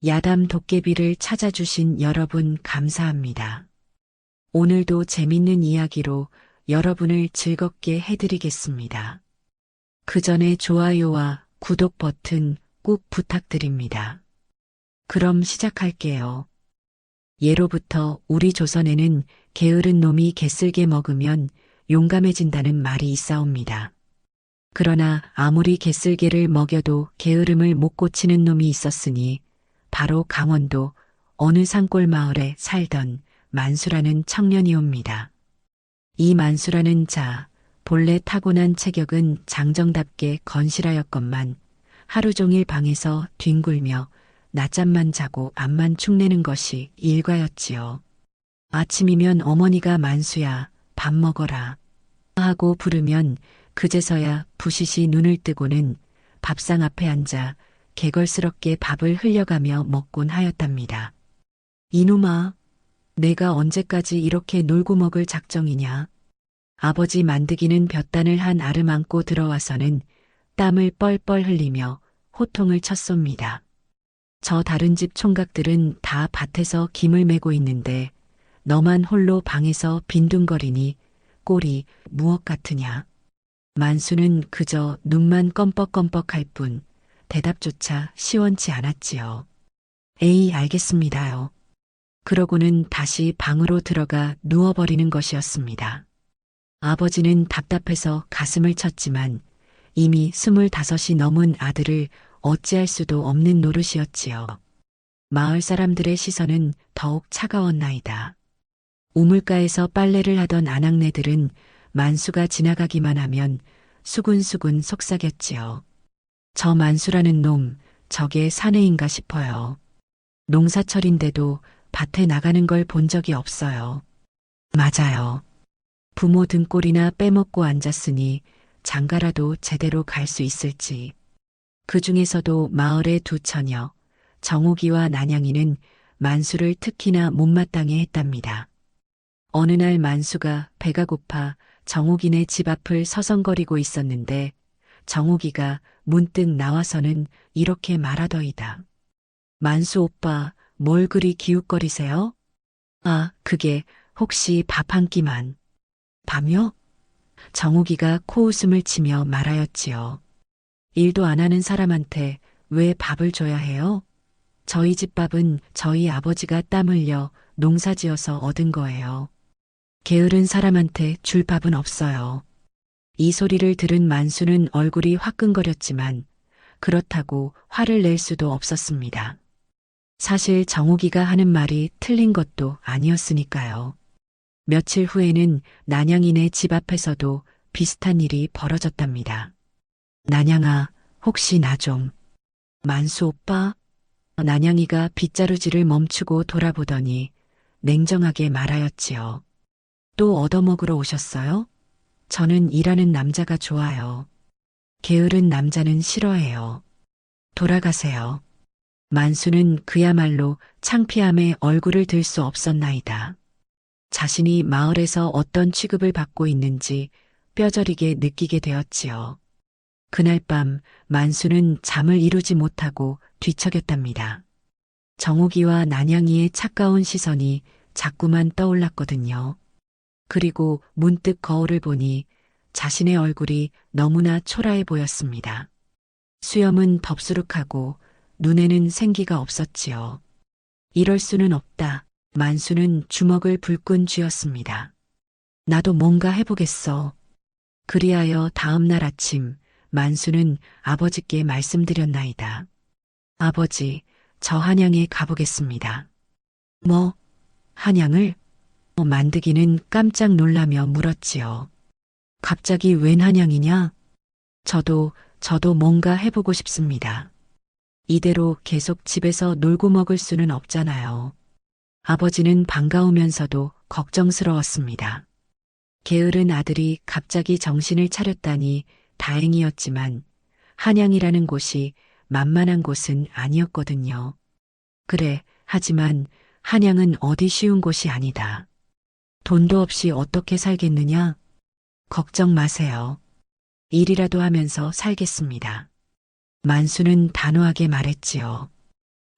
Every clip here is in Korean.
야담 도깨비를 찾아주신 여러분 감사합니다. 오늘도 재밌는 이야기로 여러분을 즐겁게 해드리겠습니다. 그 전에 좋아요와 구독 버튼 꼭 부탁드립니다. 그럼 시작할게요. 예로부터 우리 조선에는 게으른 놈이 개쓸개 먹으면 용감해진다는 말이 있사옵니다. 그러나 아무리 개쓸개를 먹여도 게으름을 못 고치는 놈이 있었으니 바로 강원도 어느 산골 마을에 살던 만수라는 청년이옵니다. 이 만수라는 자, 본래 타고난 체격은 장정답게 건실하였건만 하루 종일 방에서 뒹굴며 낮잠만 자고 앞만 축내는 것이 일과였지요. 아침이면 어머니가 만수야, 밥 먹어라 하고 부르면 그제서야 부시시 눈을 뜨고는 밥상 앞에 앉아 개걸스럽게 밥을 흘려가며 먹곤 하였답니다. 이놈아, 내가 언제까지 이렇게 놀고 먹을 작정이냐. 아버지 만드기는 볕단을 한 아름 안고 들어와서는 땀을 뻘뻘 흘리며 호통을 쳤습니다. 저 다른 집 총각들은 다 밭에서 김을 메고 있는데 너만 홀로 방에서 빈둥거리니 꼴이 무엇 같으냐. 만수는 그저 눈만 껌뻑껌뻑할 뿐 대답조차 시원치 않았지요. 에이, 알겠습니다요. 그러고는 다시 방으로 들어가 누워버리는 것이었습니다. 아버지는 답답해서 가슴을 쳤지만 이미 25이 넘은 아들을 어찌할 수도 없는 노릇이었지요. 마을 사람들의 시선은 더욱 차가웠나이다. 우물가에서 빨래를 하던 아낙네들은 만수가 지나가기만 하면 수군수군 속삭였지요. 저 만수라는 놈, 저게 사내인가 싶어요. 농사철인데도 밭에 나가는 걸 본 적이 없어요. 맞아요. 부모 등골이나 빼먹고 앉았으니 장가라도 제대로 갈 수 있을지. 그 중에서도 마을의 두 처녀, 정옥이와 난양이는 만수를 특히나 못마땅해 했답니다. 어느 날 만수가 배가 고파 정옥이네 집 앞을 서성거리고 있었는데 정옥이가 문득 나와서는 이렇게 말하더이다. 만수 오빠, 뭘 그리 기웃거리세요? 아, 그게 혹시 밥 한 끼만. 밥요? 정옥이가 코웃음을 치며 말하였지요. 일도 안 하는 사람한테 왜 밥을 줘야 해요? 저희 집 밥은 저희 아버지가 땀 흘려 농사지어서 얻은 거예요. 게으른 사람한테 줄 밥은 없어요. 이 소리를 들은 만수는 얼굴이 화끈거렸지만 그렇다고 화를 낼 수도 없었습니다. 사실 정옥이가 하는 말이 틀린 것도 아니었으니까요. 며칠 후에는 난양이네 집 앞에서도 비슷한 일이 벌어졌답니다. 난양아, 혹시 나 좀. 만수 오빠? 난양이가 빗자루질을 멈추고 돌아보더니 냉정하게 말하였지요. 또 얻어먹으러 오셨어요? 저는 일하는 남자가 좋아요. 게으른 남자는 싫어해요. 돌아가세요. 만수는 그야말로 창피함에 얼굴을 들 수 없었나이다. 자신이 마을에서 어떤 취급을 받고 있는지 뼈저리게 느끼게 되었지요. 그날 밤 만수는 잠을 이루지 못하고 뒤척였답니다. 정옥이와 난양이의 차가운 시선이 자꾸만 떠올랐거든요. 그리고 문득 거울을 보니 자신의 얼굴이 너무나 초라해 보였습니다. 수염은 덥수룩하고 눈에는 생기가 없었지요. 이럴 수는 없다. 만수는 주먹을 불끈 쥐었습니다. 나도 뭔가 해보겠어. 그리하여 다음 날 아침 만수는 아버지께 말씀드렸나이다. 아버지, 저 한양에 가보겠습니다. 뭐, 한양을? 만드기는 깜짝 놀라며 물었지요. 갑자기 웬 한양이냐? 저도 뭔가 해보고 싶습니다. 이대로 계속 집에서 놀고 먹을 수는 없잖아요. 아버지는 반가우면서도 걱정스러웠습니다. 게으른 아들이 갑자기 정신을 차렸다니 다행이었지만 한양이라는 곳이 만만한 곳은 아니었거든요. 그래, 하지만 한양은 어디 쉬운 곳이 아니다. 돈도 없이 어떻게 살겠느냐? 걱정 마세요. 일이라도 하면서 살겠습니다. 만수는 단호하게 말했지요.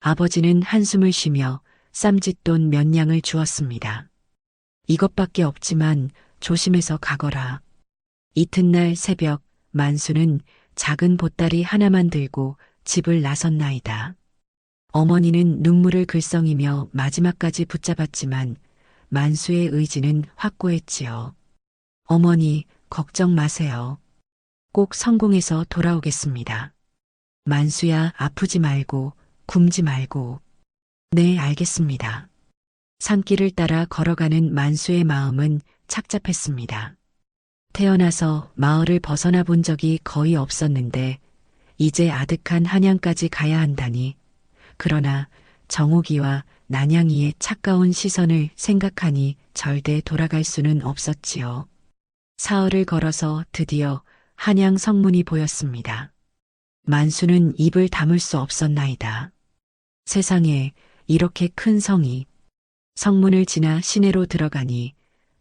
아버지는 한숨을 쉬며 쌈짓돈 몇 냥을 주었습니다. 이것밖에 없지만 조심해서 가거라. 이튿날 새벽 만수는 작은 보따리 하나만 들고 집을 나섰나이다. 어머니는 눈물을 글썽이며 마지막까지 붙잡았지만 만수의 의지는 확고했지요. 어머니, 걱정 마세요. 꼭 성공해서 돌아오겠습니다. 만수야, 아프지 말고, 굶지 말고. 네, 알겠습니다. 산길을 따라 걸어가는 만수의 마음은 착잡했습니다. 태어나서 마을을 벗어나 본 적이 거의 없었는데 이제 아득한 한양까지 가야 한다니. 그러나 정옥이와 난양이의 차가운 시선을 생각하니 절대 돌아갈 수는 없었지요. 사흘을 걸어서 드디어 한양 성문이 보였습니다. 만수는 입을 다물 수 없었나이다. 세상에 이렇게 큰 성이. 성문을 지나 시내로 들어가니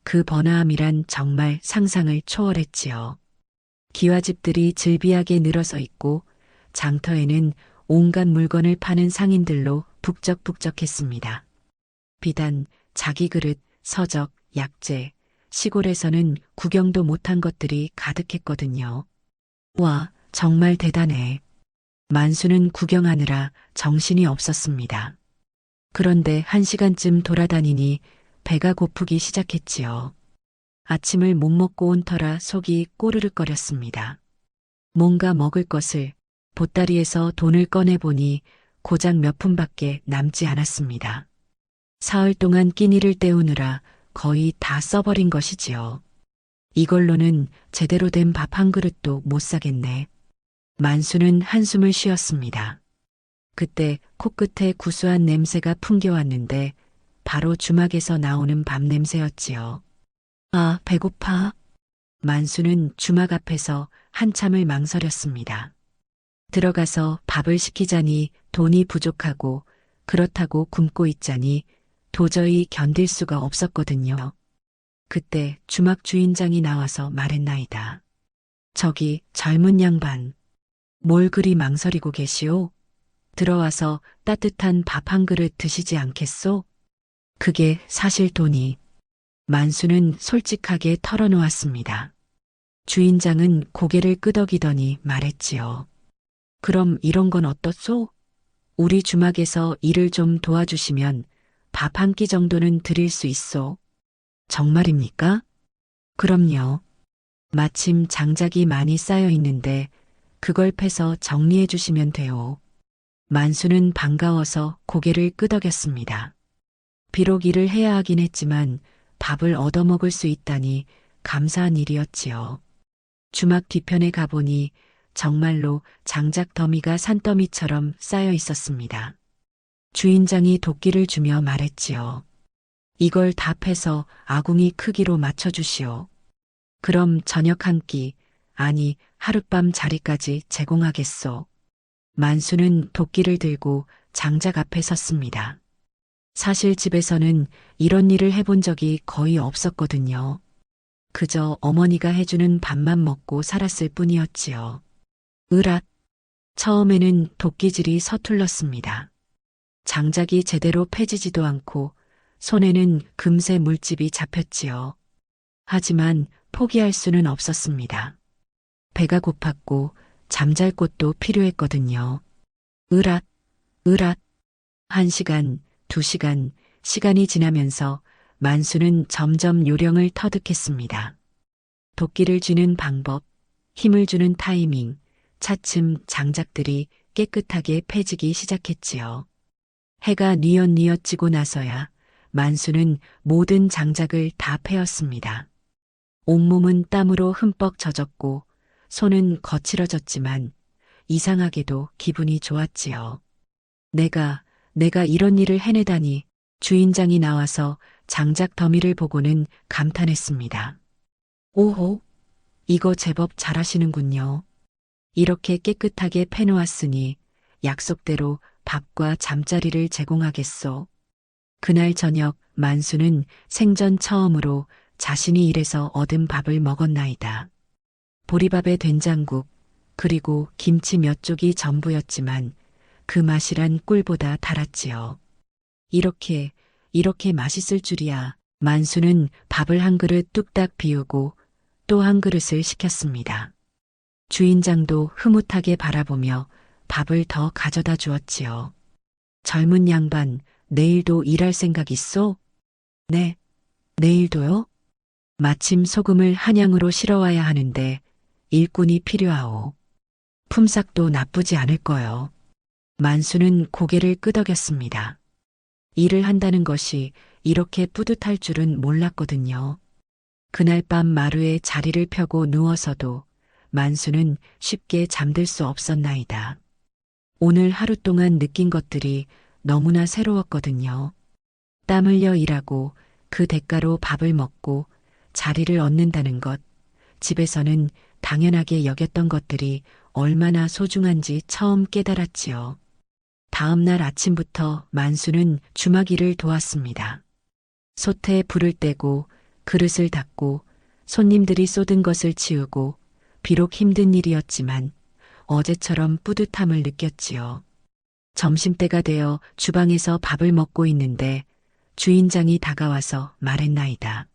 그 번화함이란 정말 상상을 초월했지요. 기와집들이 즐비하게 늘어서 있고 장터에는 온갖 물건을 파는 상인들로 북적북적했습니다. 비단, 자기 그릇, 서적, 약재, 시골에서는 구경도 못한 것들이 가득했거든요. 와, 정말 대단해. 만수는 구경하느라 정신이 없었습니다. 그런데 1시간쯤 돌아다니니 배가 고프기 시작했지요. 아침을 못 먹고 온 터라 속이 꼬르륵거렸습니다. 뭔가 먹을 것을 보따리에서 돈을 꺼내보니 고작 몇 푼밖에 남지 않았습니다. 사흘 동안 끼니를 때우느라 거의 다 써버린 것이지요. 이걸로는 제대로 된 밥 한 그릇도 못 사겠네. 만수는 한숨을 쉬었습니다. 그때 코끝에 구수한 냄새가 풍겨왔는데 바로 주막에서 나오는 밥 냄새였지요. 아, 배고파. 만수는 주막 앞에서 한참을 망설였습니다. 들어가서 밥을 시키자니 돈이 부족하고 그렇다고 굶고 있자니 도저히 견딜 수가 없었거든요. 그때 주막 주인장이 나와서 말했나이다. 저기 젊은 양반, 뭘 그리 망설이고 계시오? 들어와서 따뜻한 밥 한 그릇 드시지 않겠소? 그게 사실 돈이. 만수는 솔직하게 털어놓았습니다. 주인장은 고개를 끄덕이더니 말했지요. 그럼 이런 건 어떻소? 우리 주막에서 일을 좀 도와주시면 밥 한 끼 정도는 드릴 수 있소. 정말입니까? 그럼요. 마침 장작이 많이 쌓여 있는데 그걸 패서 정리해 주시면 돼요. 만수는 반가워서 고개를 끄덕였습니다. 비록 일을 해야 하긴 했지만 밥을 얻어먹을 수 있다니 감사한 일이었지요. 주막 뒤편에 가보니 정말로 장작 더미가 산더미처럼 쌓여 있었습니다. 주인장이 도끼를 주며 말했지요. 이걸 다 패서 아궁이 크기로 맞춰주시오. 그럼 저녁 한 끼, 아니 하룻밤 자리까지 제공하겠소. 만수는 도끼를 들고 장작 앞에 섰습니다. 사실 집에서는 이런 일을 해본 적이 거의 없었거든요. 그저 어머니가 해주는 밥만 먹고 살았을 뿐이었지요. 으랏. 처음에는 도끼질이 서툴렀습니다. 장작이 제대로 패지지도 않고 손에는 금세 물집이 잡혔지요. 하지만 포기할 수는 없었습니다. 배가 고팠고 잠잘 곳도 필요했거든요. 으랏, 으랏. 1시간, 2시간, 시간이 지나면서 만수는 점점 요령을 터득했습니다. 도끼를 쥐는 방법, 힘을 주는 타이밍, 차츰 장작들이 깨끗하게 패지기 시작했지요. 해가 뉘엿뉘엿 지고 나서야 만수는 모든 장작을 다 패었습니다. 온몸은 땀으로 흠뻑 젖었고 손은 거칠어졌지만 이상하게도 기분이 좋았지요. 내가 이런 일을 해내다니. 주인장이 나와서 장작 더미를 보고는 감탄했습니다. 오호, 이거 제법 잘하시는군요. 이렇게 깨끗하게 패놓았으니 약속대로 밥과 잠자리를 제공하겠소. 그날 저녁 만수는 생전 처음으로 자신이 일해서 얻은 밥을 먹었나이다. 보리밥에 된장국, 그리고 김치 몇 쪽이 전부였지만 그 맛이란 꿀보다 달았지요. 이렇게 맛있을 줄이야. 만수는 밥을 한 그릇 뚝딱 비우고 또 한 그릇을 시켰습니다. 주인장도 흐뭇하게 바라보며 밥을 더 가져다 주었지요. 젊은 양반, 내일도 일할 생각 있소? 네, 내일도요? 마침 소금을 한양으로 실어와야 하는데 일꾼이 필요하오. 품삯도 나쁘지 않을 거요. 만수는 고개를 끄덕였습니다. 일을 한다는 것이 이렇게 뿌듯할 줄은 몰랐거든요. 그날 밤 마루에 자리를 펴고 누워서도 만수는 쉽게 잠들 수 없었나이다. 오늘 하루 동안 느낀 것들이 너무나 새로웠거든요. 땀 흘려 일하고 그 대가로 밥을 먹고 자리를 얻는다는 것, 집에서는 당연하게 여겼던 것들이 얼마나 소중한지 처음 깨달았지요. 다음 날 아침부터 만수는 주막일을 도왔습니다. 솥에 불을 떼고 그릇을 닦고 손님들이 쏟은 것을 치우고 비록 힘든 일이었지만 어제처럼 뿌듯함을 느꼈지요. 점심때가 되어 주방에서 밥을 먹고 있는데 주인장이 다가와서 말했나이다.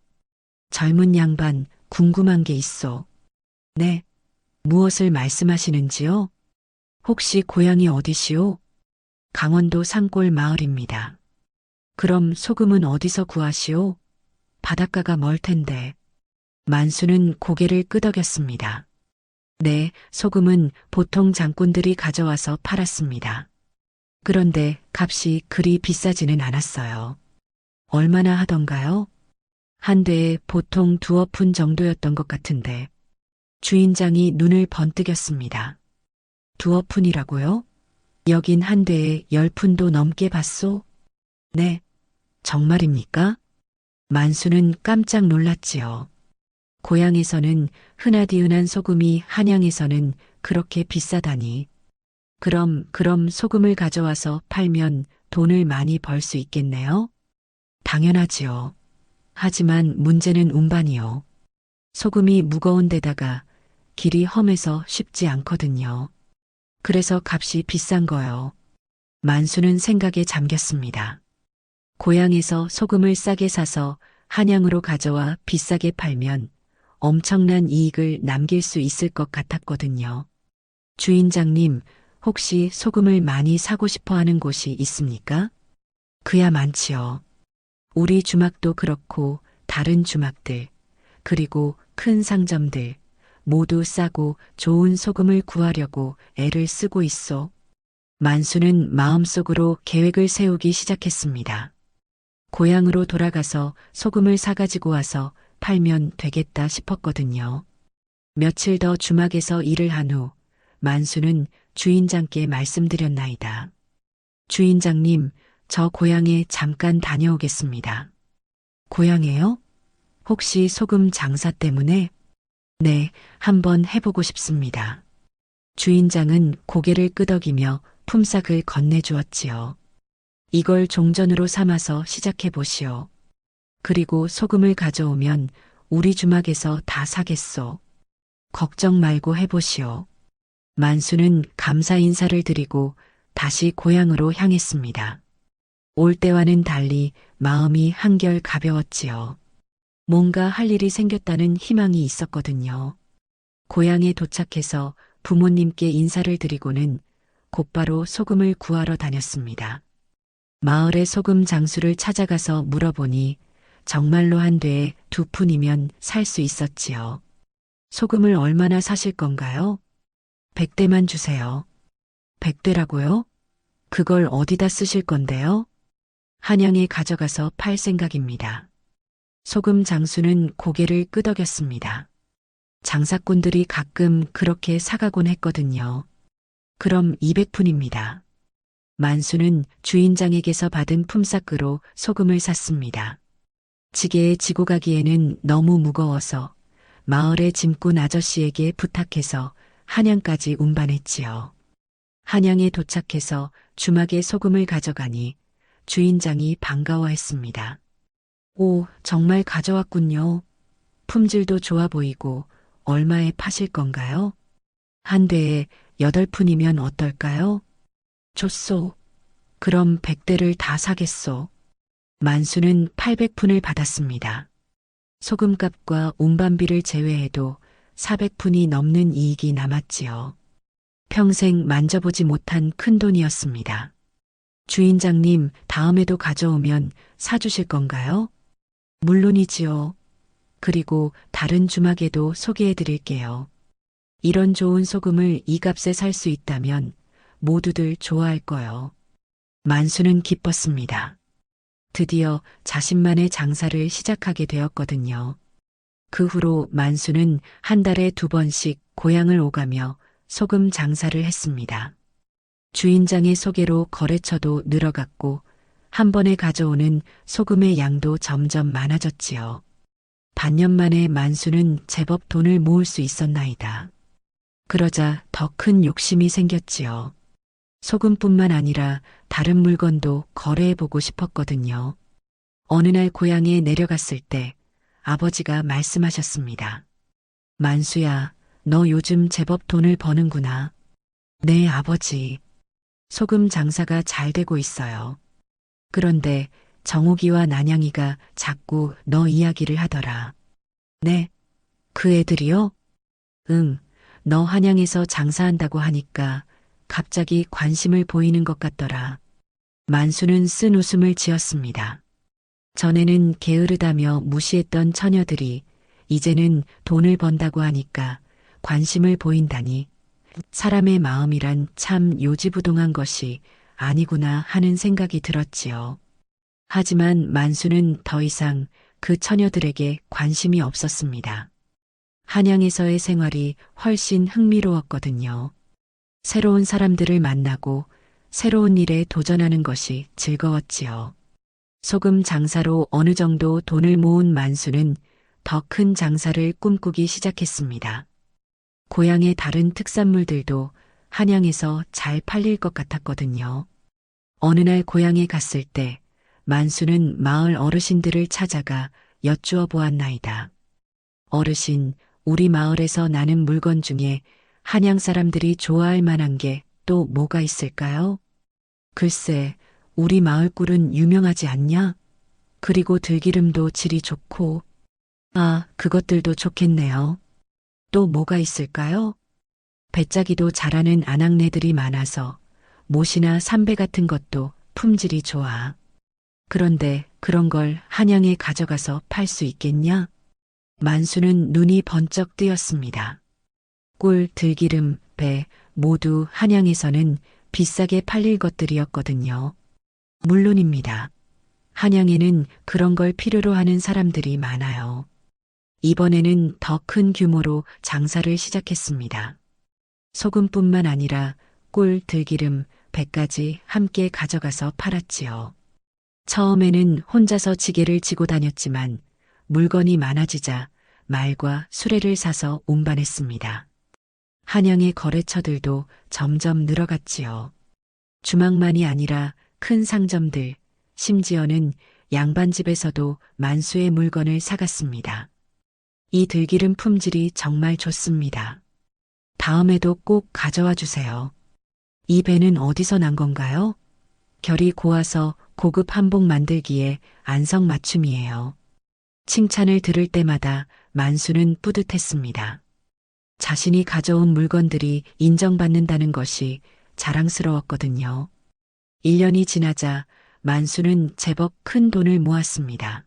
젊은 양반 궁금한 게 있어. 네, 무엇을 말씀하시는지요? 혹시 고향이 어디시오? 강원도 산골 마을입니다. 그럼 소금은 어디서 구하시오? 바닷가가 멀 텐데. 만수는 고개를 끄덕였습니다. 네, 소금은 보통 장꾼들이 가져와서 팔았습니다. 그런데 값이 그리 비싸지는 않았어요. 얼마나 하던가요? 한 대에 보통 2어푼 정도였던 것 같은데. 주인장이 눈을 번뜩였습니다. 2어푼이라고요? 여긴 한 대에 10푼도 넘게 받소? 네, 정말입니까? 만수는 깜짝 놀랐지요. 고향에서는 흔하디흔한 소금이 한양에서는 그렇게 비싸다니. 그럼 소금을 가져와서 팔면 돈을 많이 벌 수 있겠네요? 당연하지요. 하지만 문제는 운반이요. 소금이 무거운 데다가 길이 험해서 쉽지 않거든요. 그래서 값이 비싼 거요. 만수는 생각에 잠겼습니다. 고향에서 소금을 싸게 사서 한양으로 가져와 비싸게 팔면 엄청난 이익을 남길 수 있을 것 같았거든요. 주인장님, 혹시 소금을 많이 사고 싶어 하는 곳이 있습니까? 그야 많지요. 우리 주막도 그렇고 다른 주막들, 그리고 큰 상점들, 모두 싸고 좋은 소금을 구하려고 애를 쓰고 있어. 만수는 마음속으로 계획을 세우기 시작했습니다. 고향으로 돌아가서 소금을 사가지고 와서 팔면 되겠다 싶었거든요. 며칠 더 주막에서 일을 한 후 만수는 주인장께 말씀드렸나이다. 주인장님, 저 고향에 잠깐 다녀오겠습니다. 고향에요? 혹시 소금 장사 때문에? 네, 한번 해보고 싶습니다. 주인장은 고개를 끄덕이며 품삯을 건네주었지요. 이걸 종전으로 삼아서 시작해 보시오. 그리고 소금을 가져오면 우리 주막에서 다 사겠소. 걱정 말고 해보시오. 만수는 감사 인사를 드리고 다시 고향으로 향했습니다. 올 때와는 달리 마음이 한결 가벼웠지요. 뭔가 할 일이 생겼다는 희망이 있었거든요. 고향에 도착해서 부모님께 인사를 드리고는 곧바로 소금을 구하러 다녔습니다. 마을의 소금 장수를 찾아가서 물어보니 정말로 한 대에 2푼이면 살 수 있었지요. 소금을 얼마나 사실 건가요? 100대만 주세요. 100대라고요? 그걸 어디다 쓰실 건데요? 한양에 가져가서 팔 생각입니다. 소금 장수는 고개를 끄덕였습니다. 장사꾼들이 가끔 그렇게 사가곤 했거든요. 그럼 200푼입니다. 만수는 주인장에게서 받은 품삯으로 소금을 샀습니다. 지게에 지고 가기에는 너무 무거워서 마을의 짐꾼 아저씨에게 부탁해서 한양까지 운반했지요. 한양에 도착해서 주막에 소금을 가져가니 주인장이 반가워했습니다. 오, 정말 가져왔군요. 품질도 좋아 보이고 얼마에 파실 건가요? 한 대에 8푼이면 어떨까요? 줬소. 그럼 100대를 다 사겠소. 만수는 800푼을 받았습니다. 소금값과 운반비를 제외해도 400푼이 넘는 이익이 남았지요. 평생 만져보지 못한 큰돈이었습니다. 주인장님, 다음에도 가져오면 사주실 건가요? 물론이지요. 그리고 다른 주막에도 소개해 드릴게요. 이런 좋은 소금을 이 값에 살 수 있다면 모두들 좋아할 거요. 만수는 기뻤습니다. 드디어 자신만의 장사를 시작하게 되었거든요. 그 후로 만수는 한 달에 2번씩 고향을 오가며 소금 장사를 했습니다. 주인장의 소개로 거래처도 늘어갔고 한 번에 가져오는 소금의 양도 점점 많아졌지요. 반년 만에 만수는 제법 돈을 모을 수 있었나이다. 그러자 더 큰 욕심이 생겼지요. 소금뿐만 아니라 다른 물건도 거래해보고 싶었거든요. 어느 날 고향에 내려갔을 때 아버지가 말씀하셨습니다. 만수야, 너 요즘 제법 돈을 버는구나. 네, 아버지. 소금 장사가 잘 되고 있어요. 그런데 정욱이와 난양이가 자꾸 너 이야기를 하더라. 네? 그 애들이요? 응, 너 한양에서 장사한다고 하니까 갑자기 관심을 보이는 것 같더라. 만수는 쓴 웃음을 지었습니다. 전에는 게으르다며 무시했던 처녀들이 이제는 돈을 번다고 하니까 관심을 보인다니 사람의 마음이란 참 요지부동한 것이 아니구나 하는 생각이 들었지요. 하지만 만수는 더 이상 그 처녀들에게 관심이 없었습니다. 한양에서의 생활이 훨씬 흥미로웠거든요. 새로운 사람들을 만나고 새로운 일에 도전하는 것이 즐거웠지요. 소금 장사로 어느 정도 돈을 모은 만수는 더 큰 장사를 꿈꾸기 시작했습니다. 고향의 다른 특산물들도 한양에서 잘 팔릴 것 같았거든요. 어느 날 고향에 갔을 때 만수는 마을 어르신들을 찾아가 여쭈어 보았나이다. 어르신, 우리 마을에서 나는 물건 중에 한양 사람들이 좋아할 만한 게 또 뭐가 있을까요? 글쎄, 우리 마을 꿀은 유명하지 않냐? 그리고 들기름도 질이 좋고. 아, 그것들도 좋겠네요. 또 뭐가 있을까요? 배짜기도 잘하는 아낙네들이 많아서 못이나 삼배 같은 것도 품질이 좋아. 그런데 그런 걸 한양에 가져가서 팔 수 있겠냐? 만수는 눈이 번쩍 뜨였습니다. 꿀, 들기름, 배 모두 한양에서는 비싸게 팔릴 것들이었거든요. 물론입니다. 한양에는 그런 걸 필요로 하는 사람들이 많아요. 이번에는 더 큰 규모로 장사를 시작했습니다. 소금뿐만 아니라 꿀, 들기름, 배까지 함께 가져가서 팔았지요. 처음에는 혼자서 지게를 지고 다녔지만 물건이 많아지자 말과 수레를 사서 운반했습니다. 한양의 거래처들도 점점 늘어갔지요. 주막만이 아니라 큰 상점들, 심지어는 양반집에서도 만수의 물건을 사갔습니다. 이 들기름 품질이 정말 좋습니다. 다음에도 꼭 가져와 주세요. 이 배는 어디서 난 건가요? 결이 고와서 고급 한복 만들기에 안성맞춤이에요. 칭찬을 들을 때마다 만수는 뿌듯했습니다. 자신이 가져온 물건들이 인정받는다는 것이 자랑스러웠거든요. 1년이 지나자 만수는 제법 큰 돈을 모았습니다.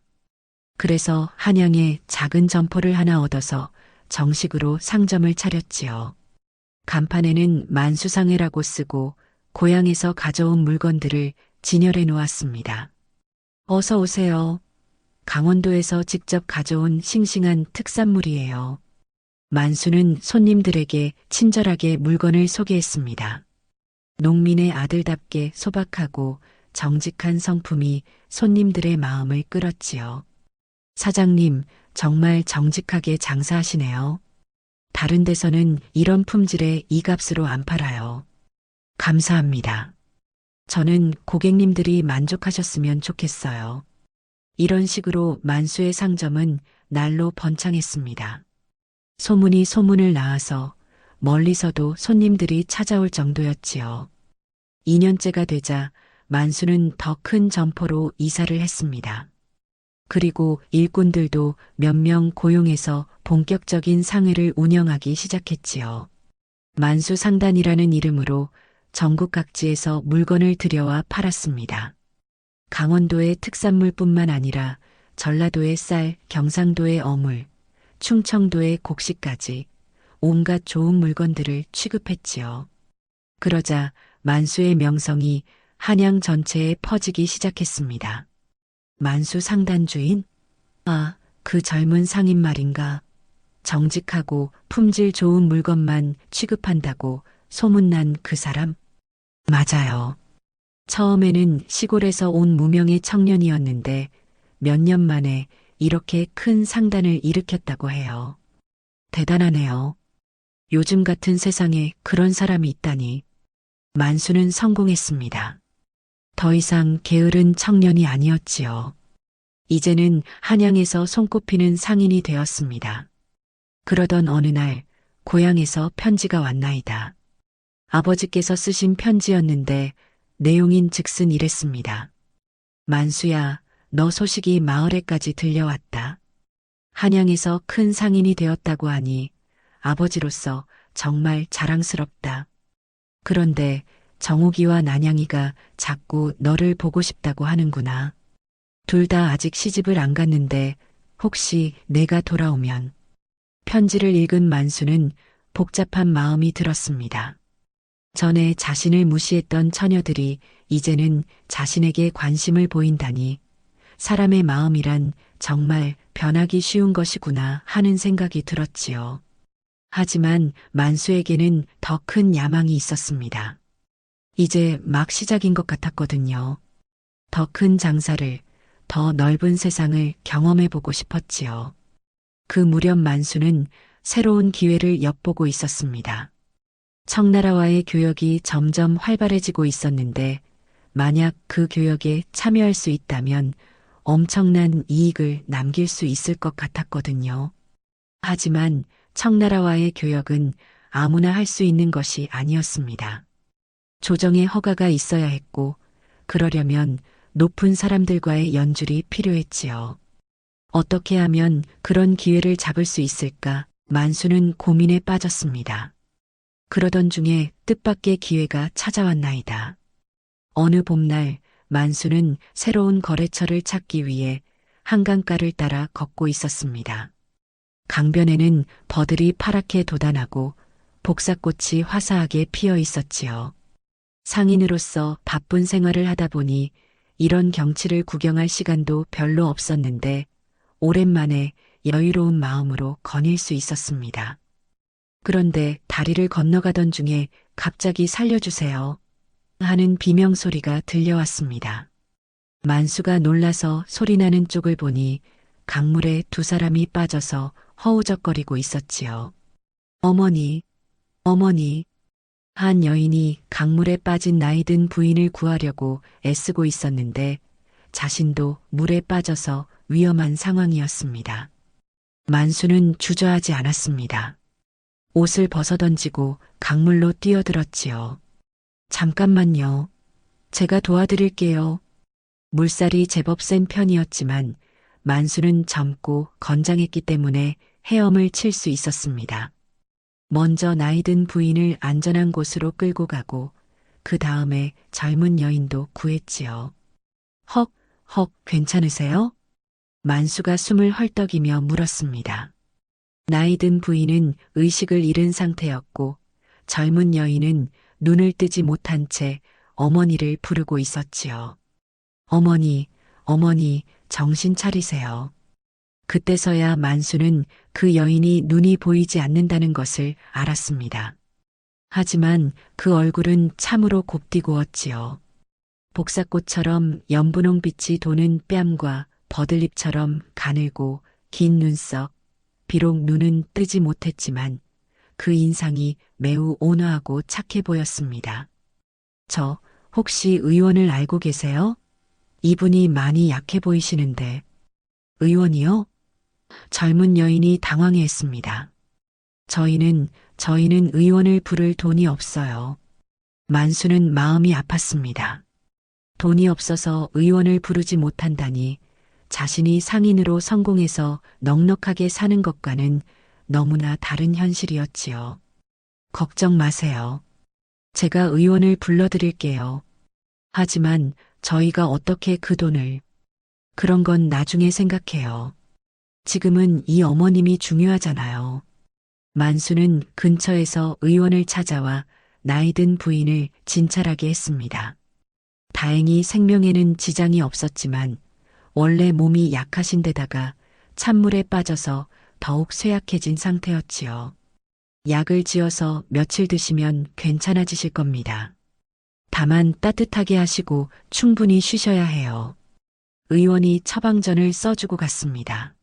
그래서 한양에 작은 점포를 하나 얻어서 정식으로 상점을 차렸지요. 간판에는 만수상회라고 쓰고 고향에서 가져온 물건들을 진열해 놓았습니다. 어서 오세요. 강원도에서 직접 가져온 싱싱한 특산물이에요. 만수는 손님들에게 친절하게 물건을 소개했습니다. 농민의 아들답게 소박하고 정직한 성품이 손님들의 마음을 끌었지요. 사장님, 정말 정직하게 장사하시네요. 다른 데서는 이런 품질에 이 값으로 안 팔아요. 감사합니다. 저는 고객님들이 만족하셨으면 좋겠어요. 이런 식으로 만수의 상점은 날로 번창했습니다. 소문이 소문을 낳아서 멀리서도 손님들이 찾아올 정도였지요. 2년째가 되자 만수는 더 큰 점포로 이사를 했습니다. 그리고 일꾼들도 몇 명 고용해서 본격적인 상회를 운영하기 시작했지요. 만수 상단이라는 이름으로 전국 각지에서 물건을 들여와 팔았습니다. 강원도의 특산물뿐만 아니라 전라도의 쌀, 경상도의 어물, 충청도의 곡식까지 온갖 좋은 물건들을 취급했지요. 그러자 만수의 명성이 한양 전체에 퍼지기 시작했습니다. 만수 상단 주인? 아, 그 젊은 상인 말인가. 정직하고 품질 좋은 물건만 취급한다고 소문난 그 사람? 맞아요. 처음에는 시골에서 온 무명의 청년이었는데 몇 년 만에 이렇게 큰 상단을 일으켰다고 해요. 대단하네요. 요즘 같은 세상에 그런 사람이 있다니. 만수는 성공했습니다. 더 이상 게으른 청년이 아니었지요. 이제는 한양에서 손꼽히는 상인이 되었습니다. 그러던 어느 날 고향에서 편지가 왔나이다. 아버지께서 쓰신 편지였는데 내용인 즉슨 이랬습니다. 만수야, 너 소식이 마을에까지 들려왔다. 한양에서 큰 상인이 되었다고 하니 아버지로서 정말 자랑스럽다. 그런데 정욱이와 난양이가 자꾸 너를 보고 싶다고 하는구나. 둘 다 아직 시집을 안 갔는데 혹시 내가 돌아오면. 편지를 읽은 만수는 복잡한 마음이 들었습니다. 전에 자신을 무시했던 처녀들이 이제는 자신에게 관심을 보인다니 사람의 마음이란 정말 변하기 쉬운 것이구나 하는 생각이 들었지요. 하지만 만수에게는 더 큰 야망이 있었습니다. 이제 막 시작인 것 같았거든요. 더 큰 장사를, 더 넓은 세상을 경험해보고 싶었지요. 그 무렵 만수는 새로운 기회를 엿보고 있었습니다. 청나라와의 교역이 점점 활발해지고 있었는데 만약 그 교역에 참여할 수 있다면 엄청난 이익을 남길 수 있을 것 같았거든요. 하지만 청나라와의 교역은 아무나 할 수 있는 것이 아니었습니다. 조정의 허가가 있어야 했고 그러려면 높은 사람들과의 연줄이 필요했지요. 어떻게 하면 그런 기회를 잡을 수 있을까? 만수는 고민에 빠졌습니다. 그러던 중에 뜻밖의 기회가 찾아왔나이다. 어느 봄날 만수는 새로운 거래처를 찾기 위해 한강가를 따라 걷고 있었습니다. 강변에는 버들이 파랗게 돋아나고 복사꽃이 화사하게 피어 있었지요. 상인으로서 바쁜 생활을 하다 보니 이런 경치를 구경할 시간도 별로 없었는데 오랜만에 여유로운 마음으로 거닐 수 있었습니다. 그런데 다리를 건너가던 중에 갑자기 살려주세요 하는 비명소리가 들려왔습니다. 만수가 놀라서 소리나는 쪽을 보니 강물에 두 사람이 빠져서 허우적거리고 있었지요. 어머니, 어머니. 한 여인이 강물에 빠진 나이든 부인을 구하려고 애쓰고 있었는데 자신도 물에 빠져서 위험한 상황이었습니다. 만수는 주저하지 않았습니다. 옷을 벗어던지고 강물로 뛰어들었지요. 잠깐만요. 제가 도와드릴게요. 물살이 제법 센 편이었지만 만수는 젊고 건장했기 때문에 헤엄을 칠 수 있었습니다. 먼저 나이든 부인을 안전한 곳으로 끌고 가고 그 다음에 젊은 여인도 구했지요. 헉, 괜찮으세요? 만수가 숨을 헐떡이며 물었습니다. 나이든 부인은 의식을 잃은 상태였고 젊은 여인은 눈을 뜨지 못한 채 어머니를 부르고 있었지요. 어머니, 정신 차리세요. 그때서야 만수는 그 여인이 눈이 보이지 않는다는 것을 알았습니다. 하지만 그 얼굴은 참으로 곱디구었지요. 복사꽃처럼 연분홍빛이 도는 뺨과 버들잎처럼 가늘고 긴 눈썹, 비록 눈은 뜨지 못했지만 그 인상이 매우 온화하고 착해 보였습니다. 저 혹시 의원을 알고 계세요? 이분이 많이 약해 보이시는데. 의원이요? 젊은 여인이 당황해했습니다. 저희는 의원을 부를 돈이 없어요. 만수는 마음이 아팠습니다. 돈이 없어서 의원을 부르지 못한다니 자신이 상인으로 성공해서 넉넉하게 사는 것과는 너무나 다른 현실이었지요. 걱정 마세요. 제가 의원을 불러드릴게요. 하지만 저희가 어떻게 그 돈을, 그런 건 나중에 생각해요. 지금은 이 어머님이 중요하잖아요. 만수는 근처에서 의원을 찾아와 나이든 부인을 진찰하게 했습니다. 다행히 생명에는 지장이 없었지만 원래 몸이 약하신 데다가 찬물에 빠져서 더욱 쇠약해진 상태였지요. 약을 지어서 며칠 드시면 괜찮아지실 겁니다. 다만 따뜻하게 하시고 충분히 쉬셔야 해요. 의원이 처방전을 써주고 갔습니다.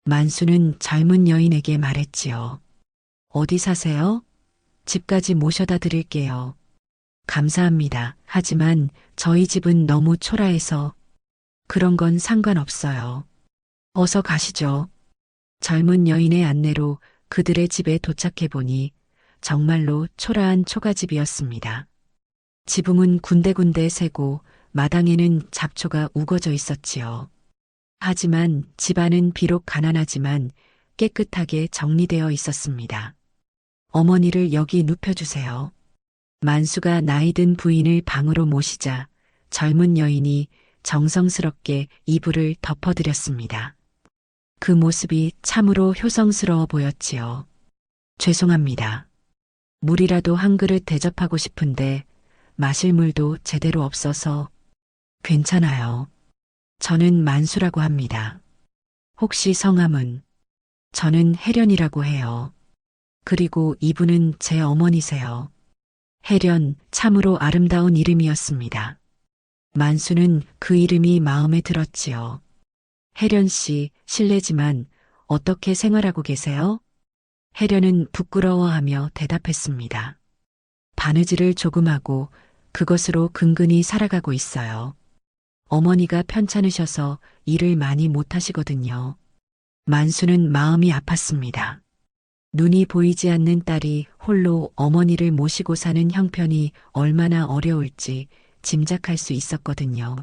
만수는 젊은 여인에게 말했지요. 어디 사세요? 집까지 모셔다 드릴게요. 감사합니다. 하지만 저희 집은 너무 초라해서 그런 건 상관없어요. 어서 가시죠. 젊은 여인의 안내로 그들의 집에 도착해 보니 정말로 초라한 초가집이었습니다. 지붕은 군데군데 새고 마당에는 잡초가 우거져 있었지요. 하지만 집안은 비록 가난하지만 깨끗하게 정리되어 있었습니다. 어머니를 여기 눕혀주세요. 만수가 나이든 부인을 방으로 모시자 젊은 여인이 정성스럽게 이불을 덮어드렸습니다. 그 모습이 참으로 효성스러워 보였지요. 죄송합니다. 물이라도 한 그릇 대접하고 싶은데 마실 물도 제대로 없어서. 괜찮아요. 저는 만수라고 합니다. 혹시 성함은? 저는 혜련이라고 해요. 그리고 이분은 제 어머니세요. 혜련, 참으로 아름다운 이름이었습니다. 만수는 그 이름이 마음에 들었지요. 혜련 씨, 실례지만 어떻게 생활하고 계세요? 혜련은 부끄러워하며 대답했습니다. 바느질을 조금 하고 그것으로 근근히 살아가고 있어요. 어머니가 편찮으셔서 일을 많이 못하시거든요. 만수는 마음이 아팠습니다. 눈이 보이지 않는 딸이 홀로 어머니를 모시고 사는 형편이 얼마나 어려울지 짐작할 수 있었거든요.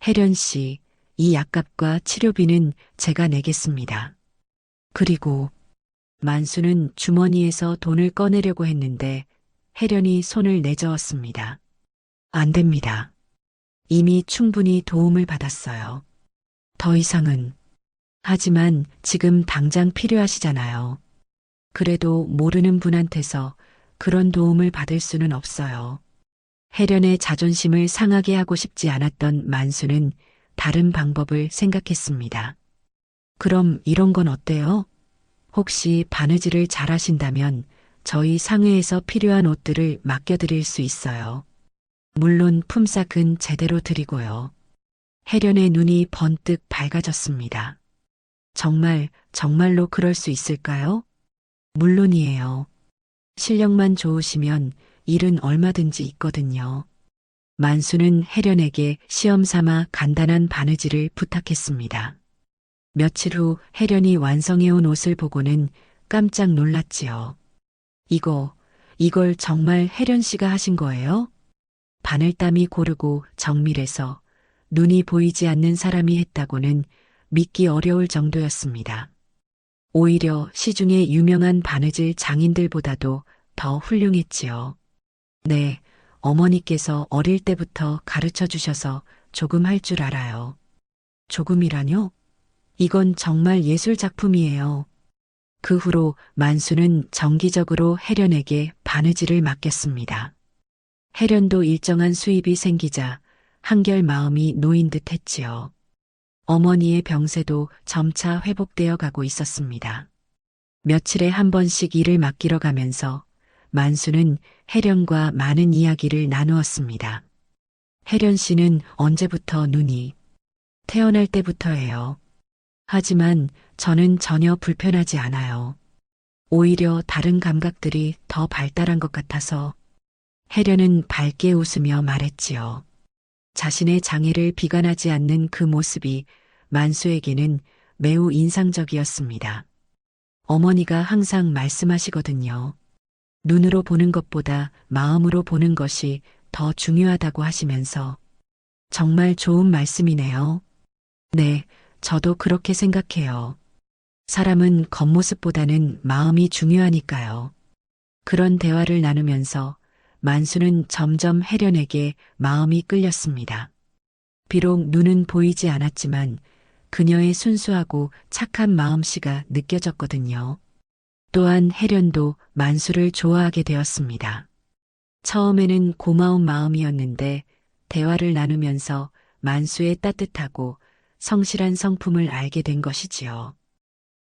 혜련 씨, 이 약값과 치료비는 제가 내겠습니다. 그리고 만수는 주머니에서 돈을 꺼내려고 했는데 혜련이 손을 내저었습니다. 안 됩니다. 이미 충분히 도움을 받았어요. 더 이상은. 하지만 지금 당장 필요하시잖아요. 그래도 모르는 분한테서 그런 도움을 받을 수는 없어요. 혜련의 자존심을 상하게 하고 싶지 않았던 만수는 다른 방법을 생각했습니다. 그럼 이런 건 어때요? 혹시 바느질을 잘하신다면 저희 상회에서 필요한 옷들을 맡겨드릴 수 있어요. 물론 품삯은 제대로 드리고요. 혜련의 눈이 번뜩 밝아졌습니다. 정말로 그럴 수 있을까요? 물론이에요. 실력만 좋으시면 일은 얼마든지 있거든요. 만수는 혜련에게 시험 삼아 간단한 바느질을 부탁했습니다. 며칠 후 혜련이 완성해온 옷을 보고는 깜짝 놀랐지요. 이걸 정말 혜련 씨가 하신 거예요? 바늘땀이 고르고 정밀해서 눈이 보이지 않는 사람이 했다고는 믿기 어려울 정도였습니다. 오히려 시중에 유명한 바느질 장인들보다도 더 훌륭했지요. 네, 어머니께서 어릴 때부터 가르쳐 주셔서 조금 할 줄 알아요. 조금이라뇨? 이건 정말 예술 작품이에요. 그 후로 만수는 정기적으로 혜련에게 바느질을 맡겼습니다. 혜련도 일정한 수입이 생기자 한결 마음이 놓인 듯 했지요. 어머니의 병세도 점차 회복되어 가고 있었습니다. 며칠에 한 번씩 일을 맡기러 가면서 만수는 혜련과 많은 이야기를 나누었습니다. 혜련 씨는 언제부터 눈이 태어날 때부터예요. 하지만 저는 전혀 불편하지 않아요. 오히려 다른 감각들이 더 발달한 것 같아서. 혜련은 밝게 웃으며 말했지요. 자신의 장애를 비관하지 않는 그 모습이 만수에게는 매우 인상적이었습니다. 어머니가 항상 말씀하시거든요. 눈으로 보는 것보다 마음으로 보는 것이 더 중요하다고 하시면서 정말 좋은 말씀이네요. 네, 저도 그렇게 생각해요. 사람은 겉모습보다는 마음이 중요하니까요. 그런 대화를 나누면서 만수는 점점 혜련에게 마음이 끌렸습니다. 비록 눈은 보이지 않았지만 그녀의 순수하고 착한 마음씨가 느껴졌거든요. 또한 혜련도 만수를 좋아하게 되었습니다. 처음에는 고마운 마음이었는데 대화를 나누면서 만수의 따뜻하고 성실한 성품을 알게 된 것이지요.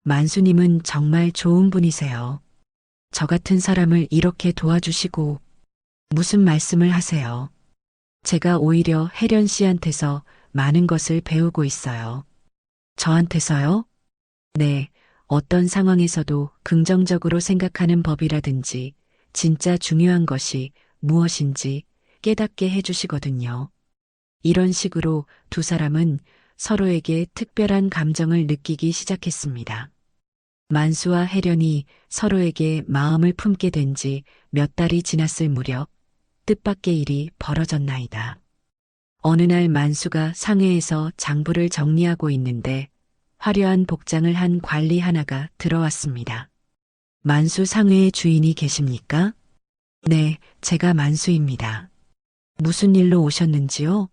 만수님은 정말 좋은 분이세요. 저 같은 사람을 이렇게 도와주시고 무슨 말씀을 하세요? 제가 오히려 혜련 씨한테서 많은 것을 배우고 있어요. 저한테서요? 네, 어떤 상황에서도 긍정적으로 생각하는 법이라든지 진짜 중요한 것이 무엇인지 깨닫게 해주시거든요. 이런 식으로 두 사람은 서로에게 특별한 감정을 느끼기 시작했습니다. 만수와 혜련이 서로에게 마음을 품게 된 지 몇 달이 지났을 무렵 뜻밖의 일이 벌어졌나이다. 어느 날 만수가 상회에서 장부를 정리하고 있는데 화려한 복장을 한 관리 하나가 들어왔습니다. 만수 상회의 주인이 계십니까? 네, 제가 만수입니다. 무슨 일로 오셨는지요?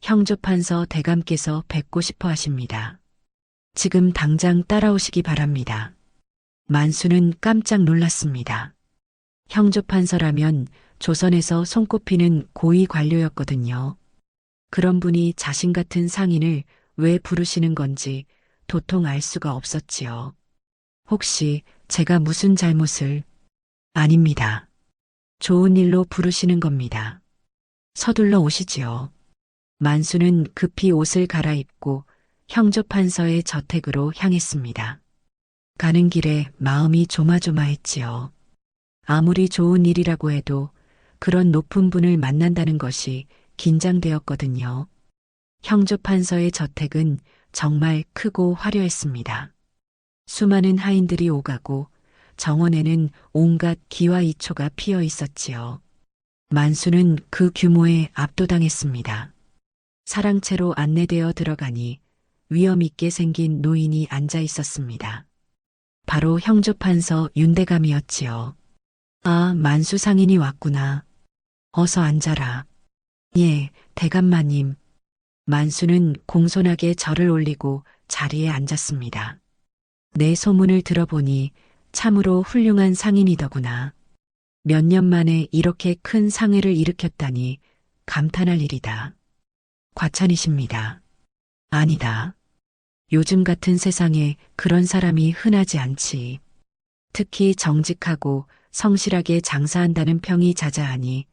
형조판서 대감께서 뵙고 싶어 하십니다. 지금 당장 따라오시기 바랍니다. 만수는 깜짝 놀랐습니다. 형조판서라면 조선에서 손꼽히는 고위 관료였거든요. 그런 분이 자신 같은 상인을 왜 부르시는 건지 도통 알 수가 없었지요. 혹시 제가 무슨 잘못을? 아닙니다. 좋은 일로 부르시는 겁니다. 서둘러 오시지요. 만수는 급히 옷을 갈아입고 형조판서의 저택으로 향했습니다. 가는 길에 마음이 조마조마했지요. 아무리 좋은 일이라고 해도 그런 높은 분을 만난다는 것이 긴장되었거든요. 형조판서의 저택은 정말 크고 화려했습니다. 수많은 하인들이 오가고 정원에는 온갖 기와 이초가 피어 있었지요. 만수는 그 규모에 압도당했습니다. 사랑채로 안내되어 들어가니 위험 있게 생긴 노인이 앉아 있었습니다. 바로 형조판서 윤대감이었지요. 아, 만수 상인이 왔구나. 어서 앉아라. 예, 대감마님. 만수는 공손하게 절을 올리고 자리에 앉았습니다. 내 소문을 들어보니 참으로 훌륭한 상인이더구나. 몇 년 만에 이렇게 큰 상회를 일으켰다니 감탄할 일이다. 과찬이십니다. 아니다. 요즘 같은 세상에 그런 사람이 흔하지 않지. 특히 정직하고 성실하게 장사한다는 평이 자자하니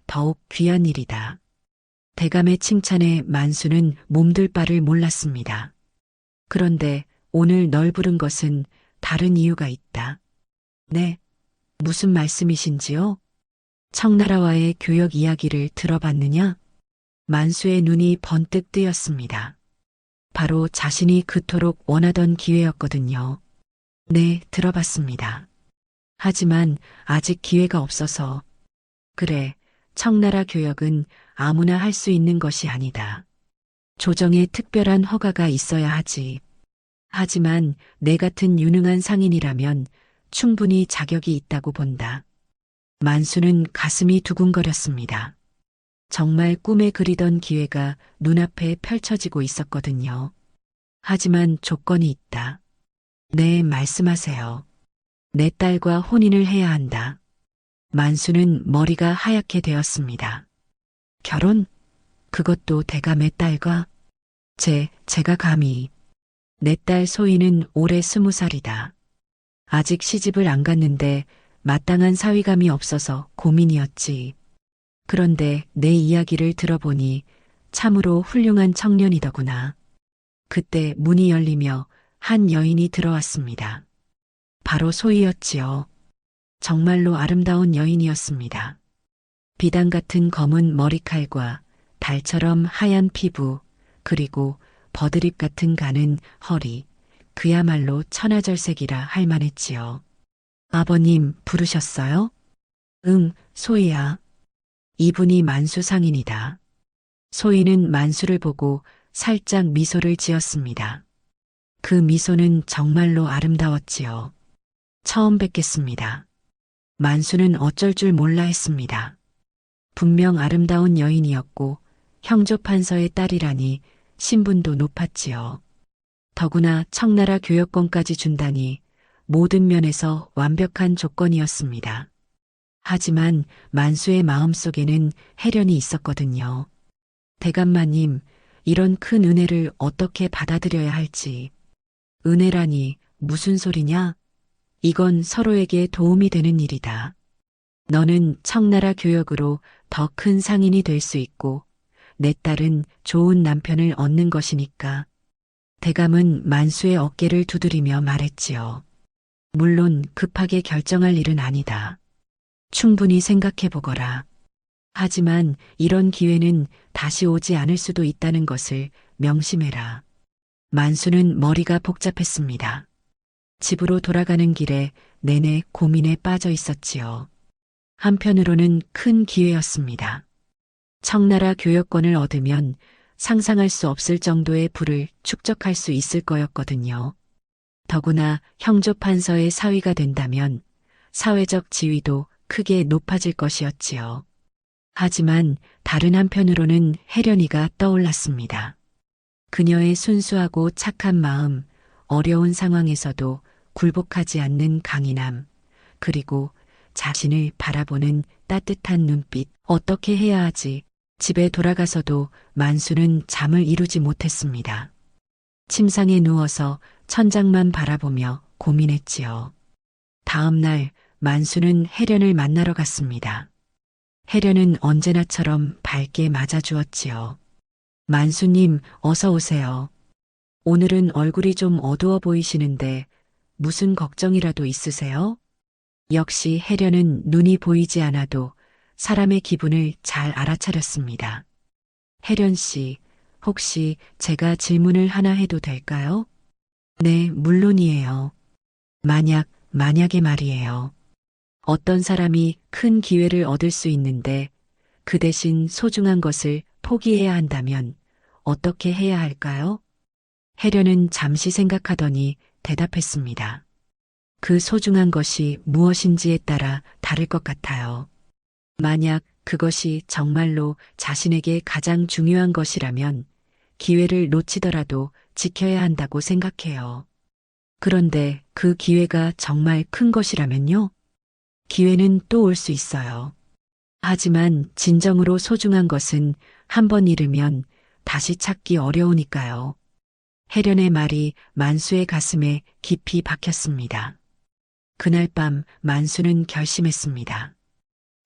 더욱 귀한 일이다. 대감의 칭찬에 만수는 몸둘 바를 몰랐습니다. 그런데 오늘 널 부른 것은 다른 이유가 있다. 네, 무슨 말씀이신지요? 청나라와의 교역 이야기를 들어봤느냐? 만수의 눈이 번뜩 뜨였습니다. 바로 자신이 그토록 원하던 기회였거든요. 네, 들어봤습니다. 하지만 아직 기회가 없어서. 그래, 청나라 교역은 아무나 할 수 있는 것이 아니다. 조정에 특별한 허가가 있어야 하지. 하지만 내 같은 유능한 상인이라면 충분히 자격이 있다고 본다. 만수는 가슴이 두근거렸습니다. 정말 꿈에 그리던 기회가 눈앞에 펼쳐지고 있었거든요. 하지만 조건이 있다. 네, 말씀하세요. 내 딸과 혼인을 해야 한다. 만수는 머리가 하얗게 되었습니다. 결혼? 그것도 대감의 딸과? 제가 감히. 내 딸 소희는 올해 20살이다. 아직 시집을 안 갔는데 마땅한 사위감이 없어서 고민이었지. 그런데 내 이야기를 들어보니 참으로 훌륭한 청년이더구나. 그때 문이 열리며 한 여인이 들어왔습니다. 바로 소희였지요. 정말로 아름다운 여인이었습니다. 비단 같은 검은 머리칼과 달처럼 하얀 피부, 그리고 버드립 같은 가는 허리, 그야말로 천하절색이라 할 만했지요. 아버님 부르셨어요? 응, 소희야. 이분이 만수 상인이다. 소희는 만수를 보고 살짝 미소를 지었습니다. 그 미소는 정말로 아름다웠지요. 처음 뵙겠습니다. 만수는 어쩔 줄 몰라 했습니다. 분명 아름다운 여인이었고 형조판서의 딸이라니 신분도 높았지요. 더구나 청나라 교역권까지 준다니 모든 면에서 완벽한 조건이었습니다. 하지만 만수의 마음속에는 해련이 있었거든요. 대감마님, 이런 큰 은혜를 어떻게 받아들여야 할지. 은혜라니 무슨 소리냐? 이건 서로에게 도움이 되는 일이다. 너는 청나라 교역으로 더 큰 상인이 될 수 있고 내 딸은 좋은 남편을 얻는 것이니까. 대감은 만수의 어깨를 두드리며 말했지요. 물론 급하게 결정할 일은 아니다. 충분히 생각해 보거라. 하지만 이런 기회는 다시 오지 않을 수도 있다는 것을 명심해라. 만수는 머리가 복잡했습니다. 집으로 돌아가는 길에 내내 고민에 빠져 있었지요. 한편으로는 큰 기회였습니다. 청나라 교역권을 얻으면 상상할 수 없을 정도의 부를 축적할 수 있을 거였거든요. 더구나 형조판서의 사위가 된다면 사회적 지위도 크게 높아질 것이었지요. 하지만 다른 한편으로는 혜련이가 떠올랐습니다. 그녀의 순수하고 착한 마음, 어려운 상황에서도 굴복하지 않는 강인함, 그리고 자신을 바라보는 따뜻한 눈빛, 어떻게 해야 하지? 집에 돌아가서도 만수는 잠을 이루지 못했습니다. 침상에 누워서 천장만 바라보며 고민했지요. 다음 날 만수는 혜련을 만나러 갔습니다. 혜련은 언제나처럼 밝게 맞아주었지요. 만수님, 어서 오세요. 오늘은 얼굴이 좀 어두워 보이시는데 무슨 걱정이라도 있으세요? 역시 혜련은 눈이 보이지 않아도 사람의 기분을 잘 알아차렸습니다. 혜련 씨, 혹시 제가 질문을 하나 해도 될까요? 네, 물론이에요. 만약에 말이에요. 어떤 사람이 큰 기회를 얻을 수 있는데 그 대신 소중한 것을 포기해야 한다면 어떻게 해야 할까요? 혜련은 잠시 생각하더니 대답했습니다. 그 소중한 것이 무엇인지에 따라 다를 것 같아요. 만약 그것이 정말로 자신에게 가장 중요한 것이라면 기회를 놓치더라도 지켜야 한다고 생각해요. 그런데 그 기회가 정말 큰 것이라면요? 기회는 또 올 수 있어요. 하지만 진정으로 소중한 것은 한 번 잃으면 다시 찾기 어려우니까요. 혜련의 말이 만수의 가슴에 깊이 박혔습니다. 그날 밤 만수는 결심했습니다.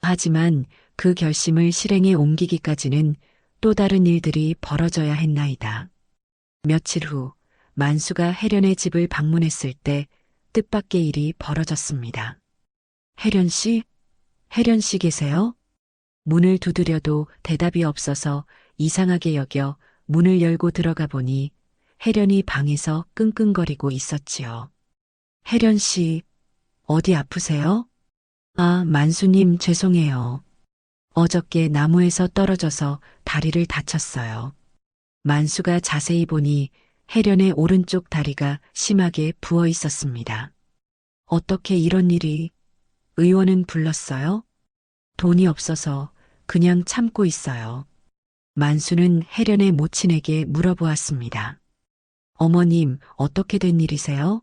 하지만 그 결심을 실행에 옮기기까지는 또 다른 일들이 벌어져야 했나이다. 며칠 후 만수가 혜련의 집을 방문했을 때 뜻밖의 일이 벌어졌습니다. 혜련 씨? 혜련 씨 계세요? 문을 두드려도 대답이 없어서 이상하게 여겨 문을 열고 들어가 보니 혜련이 방에서 끙끙거리고 있었지요. 혜련 씨, 어디 아프세요? 아, 만수님 죄송해요. 어저께 나무에서 떨어져서 다리를 다쳤어요. 만수가 자세히 보니 혜련의 오른쪽 다리가 심하게 부어 있었습니다. 어떻게 이런 일이? 의원은 불렀어요? 돈이 없어서 그냥 참고 있어요. 만수는 혜련의 모친에게 물어보았습니다. 어머님, 어떻게 된 일이세요?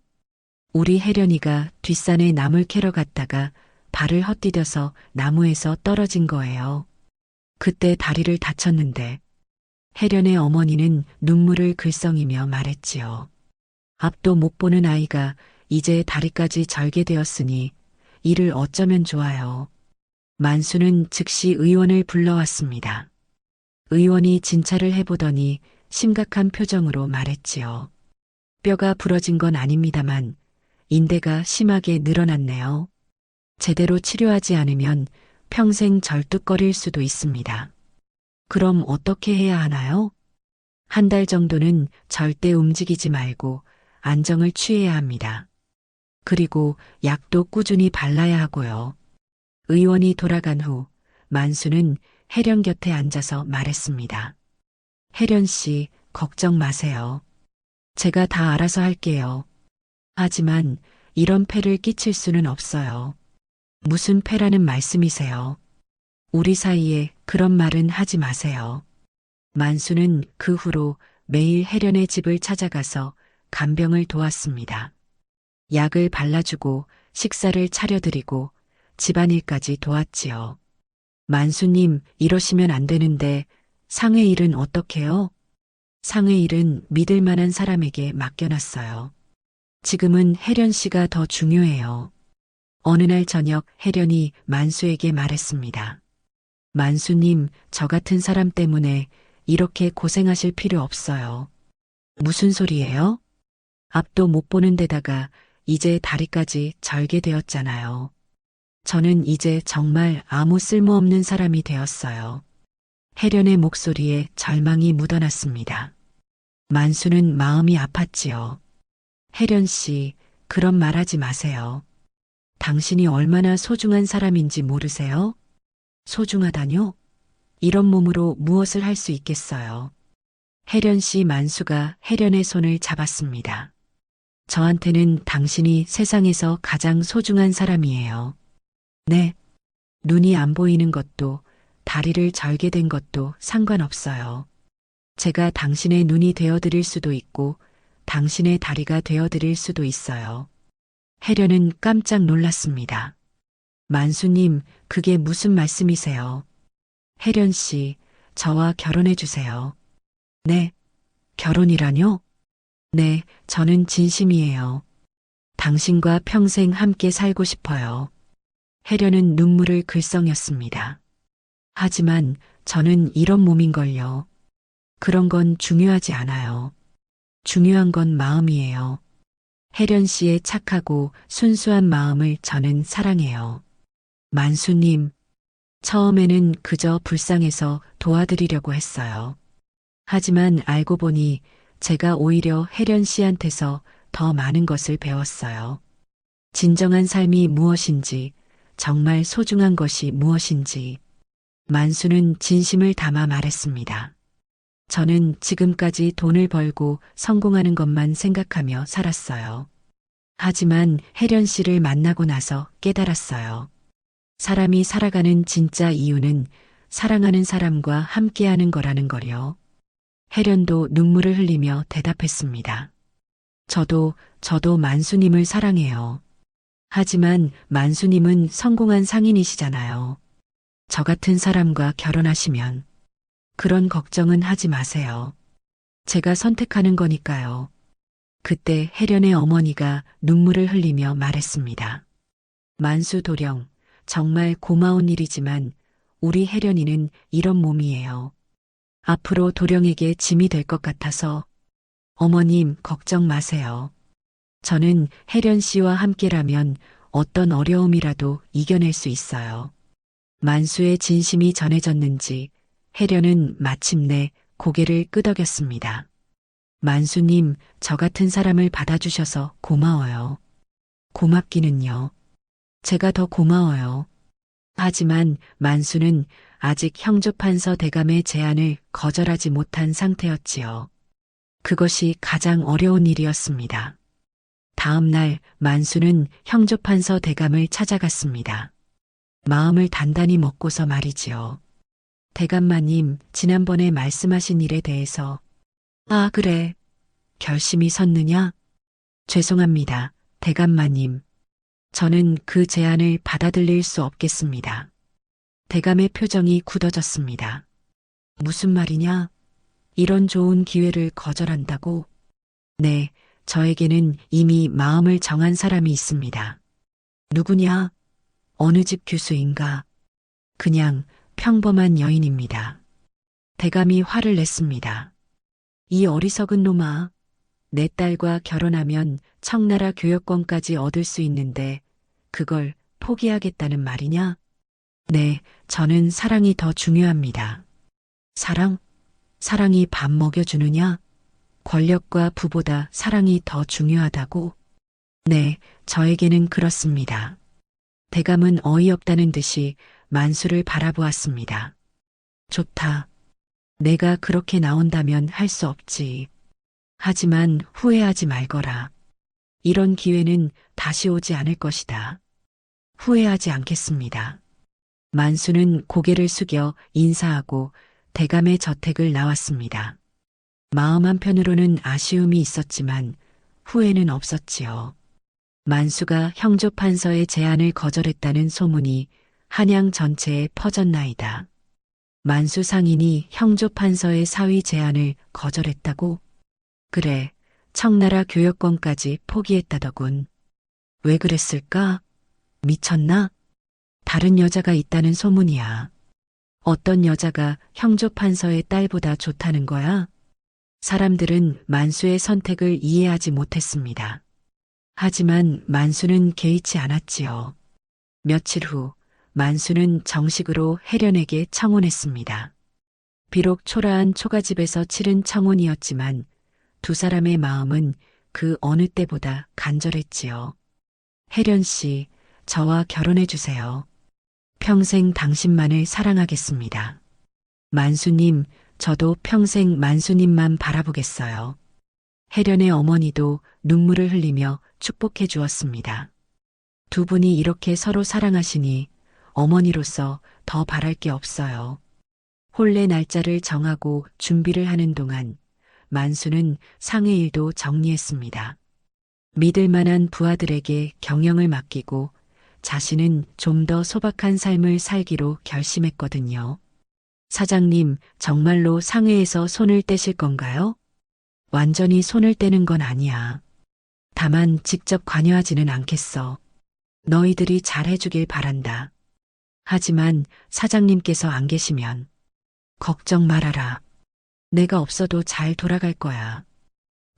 우리 혜련이가 뒷산에 나물 캐러 갔다가 발을 헛디뎌서 나무에서 떨어진 거예요. 그때 다리를 다쳤는데 혜련의 어머니는 눈물을 글썽이며 말했지요. 앞도 못 보는 아이가 이제 다리까지 절개되었으니 이를 어쩌면 좋아요. 만수는 즉시 의원을 불러왔습니다. 의원이 진찰을 해보더니 심각한 표정으로 말했지요. 뼈가 부러진 건 아닙니다만 인대가 심하게 늘어났네요. 제대로 치료하지 않으면 평생 절뚝거릴 수도 있습니다. 그럼 어떻게 해야 하나요? 한 달 정도는 절대 움직이지 말고 안정을 취해야 합니다. 그리고 약도 꾸준히 발라야 하고요. 의원이 돌아간 후 만수는 혜련 곁에 앉아서 말했습니다. 혜련 씨, 걱정 마세요. 제가 다 알아서 할게요. 하지만 이런 폐를 끼칠 수는 없어요. 무슨 폐라는 말씀이세요? 우리 사이에 그런 말은 하지 마세요. 만수는 그 후로 매일 혜련의 집을 찾아가서 간병을 도왔습니다. 약을 발라주고 식사를 차려드리고 집안일까지 도왔지요. 만수님, 이러시면 안 되는데 상회 일은 어떻게요? 상회 일은 믿을 만한 사람에게 맡겨놨어요. 지금은 혜련 씨가 더 중요해요. 어느 날 저녁 혜련이 만수에게 말했습니다. 만수님, 저 같은 사람 때문에 이렇게 고생하실 필요 없어요. 무슨 소리예요? 앞도 못 보는 데다가 이제 다리까지 절개되었잖아요. 저는 이제 정말 아무 쓸모없는 사람이 되었어요. 혜련의 목소리에 절망이 묻어났습니다. 만수는 마음이 아팠지요. 혜련 씨, 그런 말 하지 마세요. 당신이 얼마나 소중한 사람인지 모르세요? 소중하다뇨? 이런 몸으로 무엇을 할 수 있겠어요? 혜련 씨 만수가 혜련의 손을 잡았습니다. 저한테는 당신이 세상에서 가장 소중한 사람이에요. 네, 눈이 안 보이는 것도 다리를 절개된 것도 상관없어요. 제가 당신의 눈이 되어드릴 수도 있고 당신의 다리가 되어드릴 수도 있어요. 혜련은 깜짝 놀랐습니다. 만수님, 그게 무슨 말씀이세요? 혜련 씨, 저와 결혼해 주세요. 네, 결혼이라뇨? 네, 저는 진심이에요. 당신과 평생 함께 살고 싶어요. 혜련은 눈물을 글썽였습니다. 하지만 저는 이런 몸인걸요. 그런 건 중요하지 않아요. 중요한 건 마음이에요. 혜련 씨의 착하고 순수한 마음을 저는 사랑해요. 만수님, 처음에는 그저 불쌍해서 도와드리려고 했어요. 하지만 알고 보니 제가 오히려 혜련 씨한테서 더 많은 것을 배웠어요. 진정한 삶이 무엇인지, 정말 소중한 것이 무엇인지. 만수는 진심을 담아 말했습니다. 저는 지금까지 돈을 벌고 성공하는 것만 생각하며 살았어요. 하지만 혜련 씨를 만나고 나서 깨달았어요. 사람이 살아가는 진짜 이유는 사랑하는 사람과 함께하는 거라는 거요. 혜련도 눈물을 흘리며 대답했습니다. 저도 만수님을 사랑해요. 하지만 만수님은 성공한 상인이시잖아요. 저 같은 사람과 결혼하시면 그런 걱정은 하지 마세요. 제가 선택하는 거니까요. 그때 혜련의 어머니가 눈물을 흘리며 말했습니다. 만수 도령, 정말 고마운 일이지만 우리 혜련이는 이런 몸이에요. 앞으로 도령에게 짐이 될 것 같아서 어머님 걱정 마세요. 저는 혜련 씨와 함께라면 어떤 어려움이라도 이겨낼 수 있어요. 만수의 진심이 전해졌는지 혜련은 마침내 고개를 끄덕였습니다. 만수님, 저 같은 사람을 받아주셔서 고마워요. 고맙기는요. 제가 더 고마워요. 하지만 만수는 아직 형조판서 대감의 제안을 거절하지 못한 상태였지요. 그것이 가장 어려운 일이었습니다. 다음 날 만수는 형조판서 대감을 찾아갔습니다. 마음을 단단히 먹고서 말이지요. 대감마님, 지난번에 말씀하신 일에 대해서 아, 그래. 결심이 섰느냐? 죄송합니다, 대감마님. 저는 그 제안을 받아들일 수 없겠습니다. 대감의 표정이 굳어졌습니다. 무슨 말이냐? 이런 좋은 기회를 거절한다고? 네, 저에게는 이미 마음을 정한 사람이 있습니다. 누구냐? 어느 집 교수인가? 그냥 평범한 여인입니다. 대감이 화를 냈습니다. 이 어리석은 놈아, 내 딸과 결혼하면 청나라 교역권까지 얻을 수 있는데 그걸 포기하겠다는 말이냐? 네, 저는 사랑이 더 중요합니다. 사랑? 사랑이 밥 먹여주느냐? 권력과 부보다 사랑이 더 중요하다고? 네, 저에게는 그렇습니다. 대감은 어이없다는 듯이 만수를 바라보았습니다. 좋다. 내가 그렇게 나온다면 할 수 없지. 하지만 후회하지 말거라. 이런 기회는 다시 오지 않을 것이다. 후회하지 않겠습니다. 만수는 고개를 숙여 인사하고 대감의 저택을 나왔습니다. 마음 한편으로는 아쉬움이 있었지만 후회는 없었지요. 만수가 형조 판서의 제안을 거절했다는 소문이 한양 전체에 퍼졌나이다. 만수 상인이 형조 판서의 사위 제안을 거절했다고? 그래, 청나라 교역권까지 포기했다더군. 왜 그랬을까? 미쳤나? 다른 여자가 있다는 소문이야. 어떤 여자가 형조 판서의 딸보다 좋다는 거야? 사람들은 만수의 선택을 이해하지 못했습니다. 하지만 만수는 개의치 않았지요. 며칠 후 만수는 정식으로 해련에게 청혼했습니다. 비록 초라한 초가집에서 치른 청혼이었지만 두 사람의 마음은 그 어느 때보다 간절했지요. 해련 씨, 저와 결혼해 주세요. 평생 당신만을 사랑하겠습니다. 만수님, 저도 평생 만수님만 바라보겠어요. 해련의 어머니도 눈물을 흘리며 축복해 주었습니다. 두 분이 이렇게 서로 사랑하시니 어머니로서 더 바랄 게 없어요. 혼례 날짜를 정하고 준비를 하는 동안 만수는 상해 일도 정리했습니다. 믿을 만한 부하들에게 경영을 맡기고 자신은 좀 더 소박한 삶을 살기로 결심했거든요. 사장님, 정말로 상해에서 손을 떼실 건가요? 완전히 손을 떼는 건 아니야. 다만 직접 관여하지는 않겠어. 너희들이 잘 해주길 바란다. 하지만 사장님께서 안 계시면 걱정 말아라. 내가 없어도 잘 돌아갈 거야.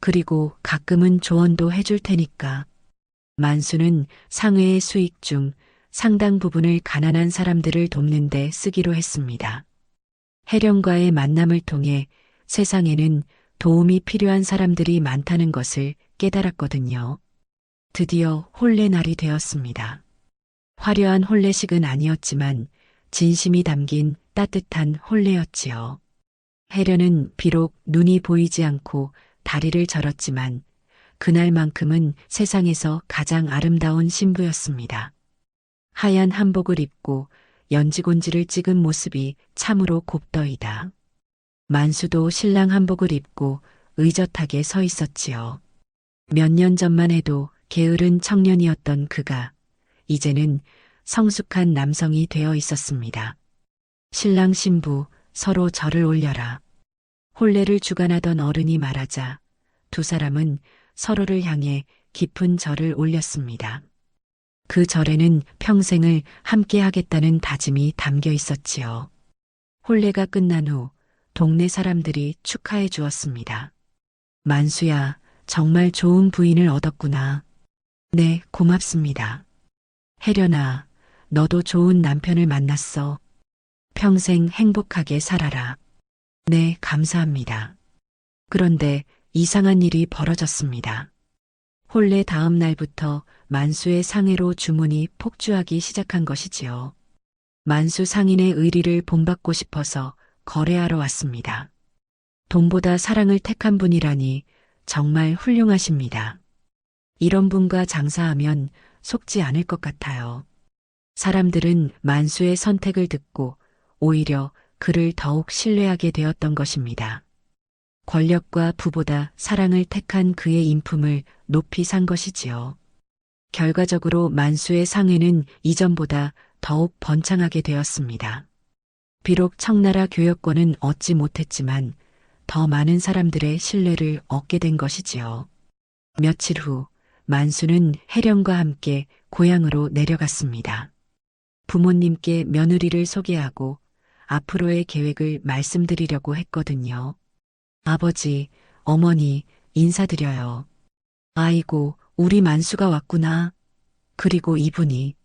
그리고 가끔은 조언도 해줄 테니까. 만수는 상회의 수익 중 상당 부분을 가난한 사람들을 돕는 데 쓰기로 했습니다. 해령과의 만남을 통해 세상에는 도움이 필요한 사람들이 많다는 것을 깨달았거든요. 드디어 혼례 날이 되었습니다. 화려한 혼례식은 아니었지만 진심이 담긴 따뜻한 혼례였지요. 해련은 비록 눈이 보이지 않고 다리를 절었지만 그날만큼은 세상에서 가장 아름다운 신부였습니다. 하얀 한복을 입고 연지곤지를 찍은 모습이 참으로 곱더이다. 만수도 신랑 한복을 입고 의젓하게 서 있었지요. 몇 년 전만 해도 게으른 청년이었던 그가 이제는 성숙한 남성이 되어 있었습니다. 신랑 신부 서로 절을 올려라. 혼례를 주관하던 어른이 말하자 두 사람은 서로를 향해 깊은 절을 올렸습니다. 그 절에는 평생을 함께 하겠다는 다짐이 담겨 있었지요. 혼례가 끝난 후 동네 사람들이 축하해 주었습니다. 만수야, 정말 좋은 부인을 얻었구나. 네, 고맙습니다. 혜련아, 너도 좋은 남편을 만났어. 평생 행복하게 살아라. 네, 감사합니다. 그런데 이상한 일이 벌어졌습니다. 혼례 다음 날부터 만수의 상해로 주문이 폭주하기 시작한 것이지요. 만수 상인의 의리를 본받고 싶어서 거래하러 왔습니다. 돈보다 사랑을 택한 분이라니 정말 훌륭하십니다. 이런 분과 장사하면 속지 않을 것 같아요. 사람들은 만수의 선택을 듣고 오히려 그를 더욱 신뢰하게 되었던 것입니다. 권력과 부보다 사랑을 택한 그의 인품을 높이 산 것이지요. 결과적으로 만수의 상해는 이전보다 더욱 번창하게 되었습니다. 비록 청나라 교역권은 얻지 못했지만 더 많은 사람들의 신뢰를 얻게 된 것이지요. 며칠 후 만수는 해령과 함께 고향으로 내려갔습니다. 부모님께 며느리를 소개하고 앞으로의 계획을 말씀드리려고 했거든요. 아버지, 어머니, 인사드려요. 아이고, 우리 만수가 왔구나. 그리고 이분이.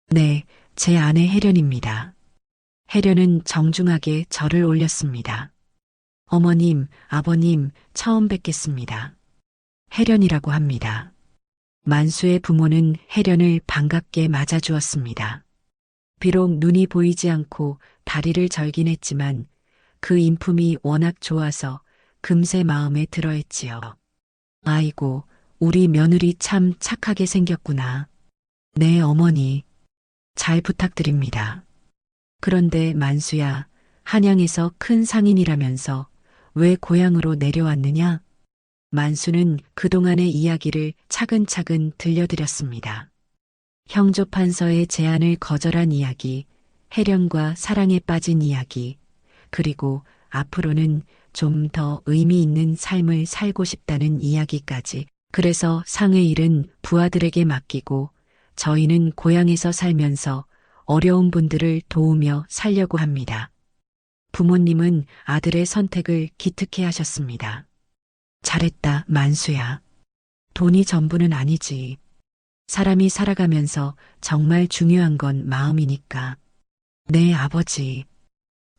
네, 제 아내 혜련입니다. 혜련은 정중하게 절을 올렸습니다. 어머님, 아버님, 처음 뵙겠습니다. 혜련이라고 합니다. 만수의 부모는 혜련을 반갑게 맞아주었습니다. 비록 눈이 보이지 않고 다리를 절긴 했지만 그 인품이 워낙 좋아서 금세 마음에 들어했지요. 아이고, 우리 며느리 참 착하게 생겼구나. 네, 어머니. 잘 부탁드립니다. 그런데 만수야, 한양에서 큰 상인이라면서 왜 고향으로 내려왔느냐? 만수는 그동안의 이야기를 차근차근 들려드렸습니다. 형조판서의 제안을 거절한 이야기, 혜련과 사랑에 빠진 이야기, 그리고 앞으로는 좀 더 의미 있는 삶을 살고 싶다는 이야기까지. 그래서 상의 일은 부하들에게 맡기고 저희는 고향에서 살면서 어려운 분들을 도우며 살려고 합니다. 부모님은 아들의 선택을 기특해 하셨습니다. 잘했다, 만수야. 돈이 전부는 아니지. 사람이 살아가면서 정말 중요한 건 마음이니까. 네, 아버지.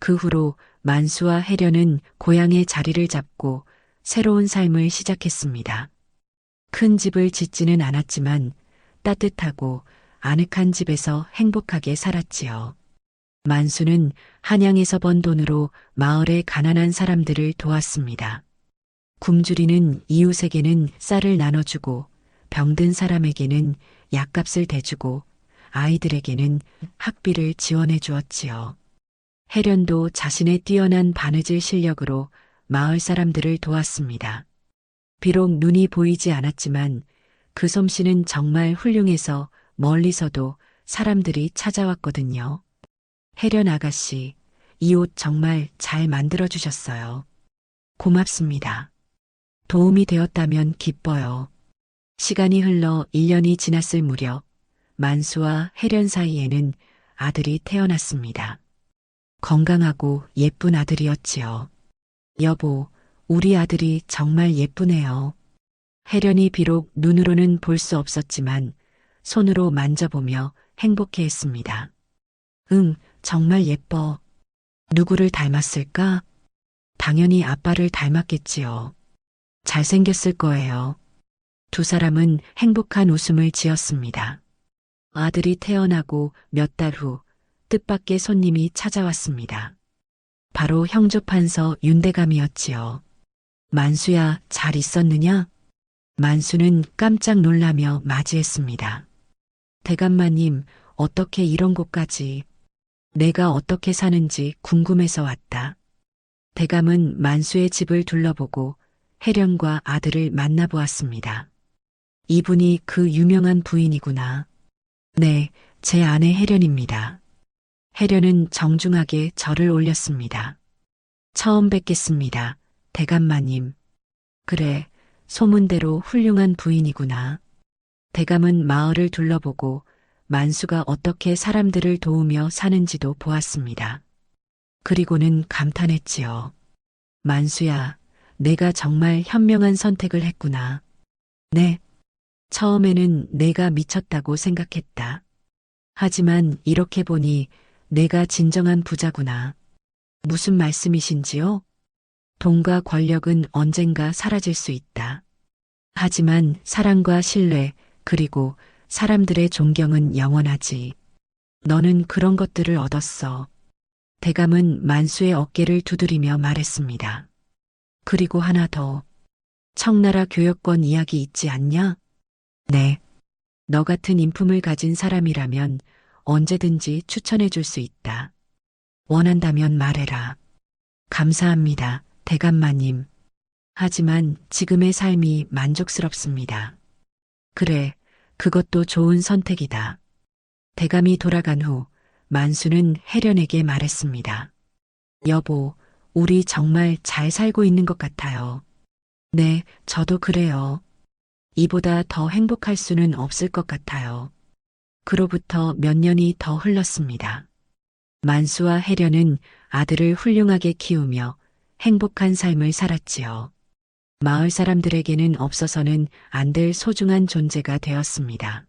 그 후로 만수와 혜련은 고향의 자리를 잡고 새로운 삶을 시작했습니다. 큰 집을 짓지는 않았지만 따뜻하고 아늑한 집에서 행복하게 살았지요. 만수는 한양에서 번 돈으로 마을의 가난한 사람들을 도왔습니다. 굶주리는 이웃에게는 쌀을 나눠주고 병든 사람에게는 약값을 대주고 아이들에게는 학비를 지원해 주었지요. 혜련도 자신의 뛰어난 바느질 실력으로 마을 사람들을 도왔습니다. 비록 눈이 보이지 않았지만 그 솜씨는 정말 훌륭해서 멀리서도 사람들이 찾아왔거든요. 혜련 아가씨, 이 옷 정말 잘 만들어 주셨어요. 고맙습니다. 도움이 되었다면 기뻐요. 시간이 흘러 1년이 지났을 무렵 만수와 혜련 사이에는 아들이 태어났습니다. 건강하고 예쁜 아들이었지요. 여보, 우리 아들이 정말 예쁘네요. 혜련이 비록 눈으로는 볼 수 없었지만 손으로 만져보며 행복해했습니다. 응, 정말 예뻐. 누구를 닮았을까? 당연히 아빠를 닮았겠지요. 잘생겼을 거예요. 두 사람은 행복한 웃음을 지었습니다. 아들이 태어나고 몇 달 후 뜻밖의 손님이 찾아왔습니다. 바로 형조판서 윤대감이었지요. 만수야, 잘 있었느냐? 만수는 깜짝 놀라며 맞이했습니다. 대감마님, 어떻게 이런 곳까지? 내가 어떻게 사는지 궁금해서 왔다. 대감은 만수의 집을 둘러보고 혜련과 아들을 만나보았습니다. 이분이 그 유명한 부인이구나. 네, 제 아내 혜련입니다. 혜련은 정중하게 절을 올렸습니다. 처음 뵙겠습니다, 대감마님. 그래, 소문대로 훌륭한 부인이구나. 대감은 마을을 둘러보고 만수가 어떻게 사람들을 도우며 사는지도 보았습니다. 그리고는 감탄했지요. 만수야, 내가 정말 현명한 선택을 했구나. 네, 처음에는 내가 미쳤다고 생각했다. 하지만 이렇게 보니 내가 진정한 부자구나. 무슨 말씀이신지요? 돈과 권력은 언젠가 사라질 수 있다. 하지만 사랑과 신뢰, 그리고 사람들의 존경은 영원하지. 너는 그런 것들을 얻었어. 대감은 만수의 어깨를 두드리며 말했습니다. 그리고 하나 더. 청나라 교역권 이야기 있지 않냐? 네. 너 같은 인품을 가진 사람이라면 언제든지 추천해 줄 수 있다. 원한다면 말해라. 감사합니다, 대감마님. 하지만 지금의 삶이 만족스럽습니다. 그래, 그것도 좋은 선택이다. 대감이 돌아간 후 만수는 혜련에게 말했습니다. 여보, 우리 정말 잘 살고 있는 것 같아요. 네, 저도 그래요. 이보다 더 행복할 수는 없을 것 같아요. 그로부터 몇 년이 더 흘렀습니다. 만수와 혜련은 아들을 훌륭하게 키우며 행복한 삶을 살았지요. 마을 사람들에게는 없어서는 안 될 소중한 존재가 되었습니다.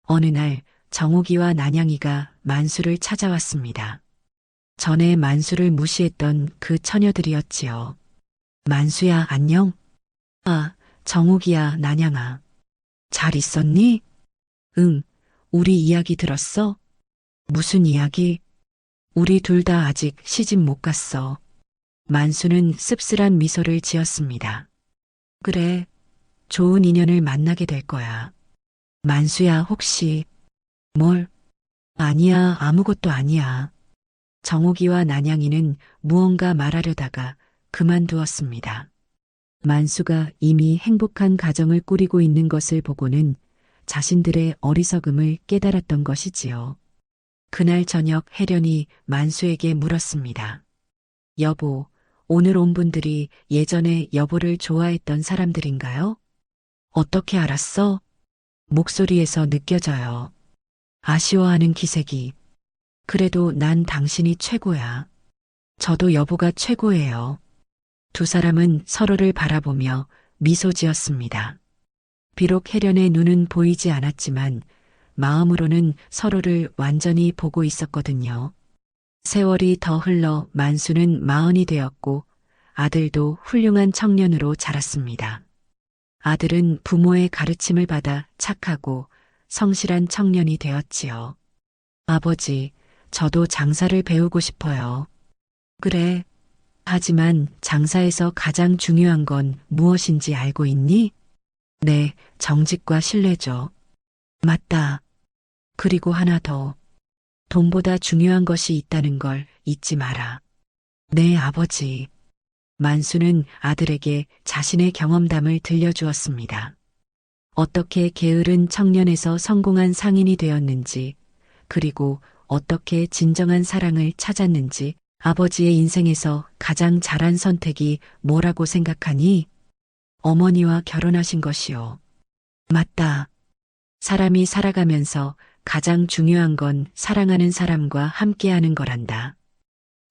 어느 날 정옥이와 난양이가 만수를 찾아왔습니다. 전에 만수를 무시했던 그 처녀들이었지요. 만수야, 안녕? 아, 정옥이야, 난양아. 잘 있었니? 응, 우리 이야기 들었어? 무슨 이야기? 우리 둘 다 아직 시집 못 갔어. 만수는 씁쓸한 미소를 지었습니다. 그래, 좋은 인연을 만나게 될 거야. 만수야, 혹시, 뭘? 아니야, 아무것도 아니야. 정옥이와 난양이는 무언가 말하려다가 그만두었습니다. 만수가 이미 행복한 가정을 꾸리고 있는 것을 보고는 자신들의 어리석음을 깨달았던 것이지요. 그날 저녁 혜련이 만수에게 물었습니다. 여보, 오늘 온 분들이 예전에 여보를 좋아했던 사람들인가요? 어떻게 알았어? 목소리에서 느껴져요. 아쉬워하는 기색이. 그래도 난 당신이 최고야. 저도 여보가 최고예요. 두 사람은 서로를 바라보며 미소 지었습니다. 비록 혜련의 눈은 보이지 않았지만 마음으로는 서로를 완전히 보고 있었거든요. 세월이 더 흘러 만수는 40이 되었고 아들도 훌륭한 청년으로 자랐습니다. 아들은 부모의 가르침을 받아 착하고 성실한 청년이 되었지요. 아버지, 저도 장사를 배우고 싶어요. 그래. 하지만 장사에서 가장 중요한 건 무엇인지 알고 있니? 네, 정직과 신뢰죠. 맞다. 그리고 하나 더. 돈보다 중요한 것이 있다는 걸 잊지 마라. 네, 아버지. 만수는 아들에게 자신의 경험담을 들려주었습니다. 어떻게 게으른 청년에서 성공한 상인이 되었는지, 그리고 어떻게 진정한 사랑을 찾았는지, 아버지의 인생에서 가장 잘한 선택이 뭐라고 생각하니? 어머니와 결혼하신 것이요. 맞다. 사람이 살아가면서 가장 중요한 건 사랑하는 사람과 함께하는 거란다.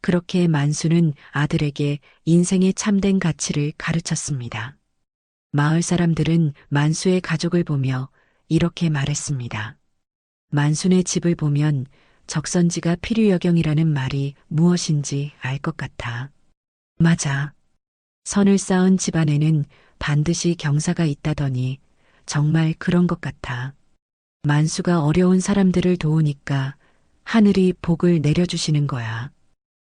그렇게 만수는 아들에게 인생의 참된 가치를 가르쳤습니다. 마을 사람들은 만수의 가족을 보며 이렇게 말했습니다. 만수네 집을 보면 적선지가 필요여경이라는 말이 무엇인지 알 것 같아. 맞아. 선을 쌓은 집안에는 반드시 경사가 있다더니 정말 그런 것 같아. 만수가 어려운 사람들을 도우니까 하늘이 복을 내려주시는 거야.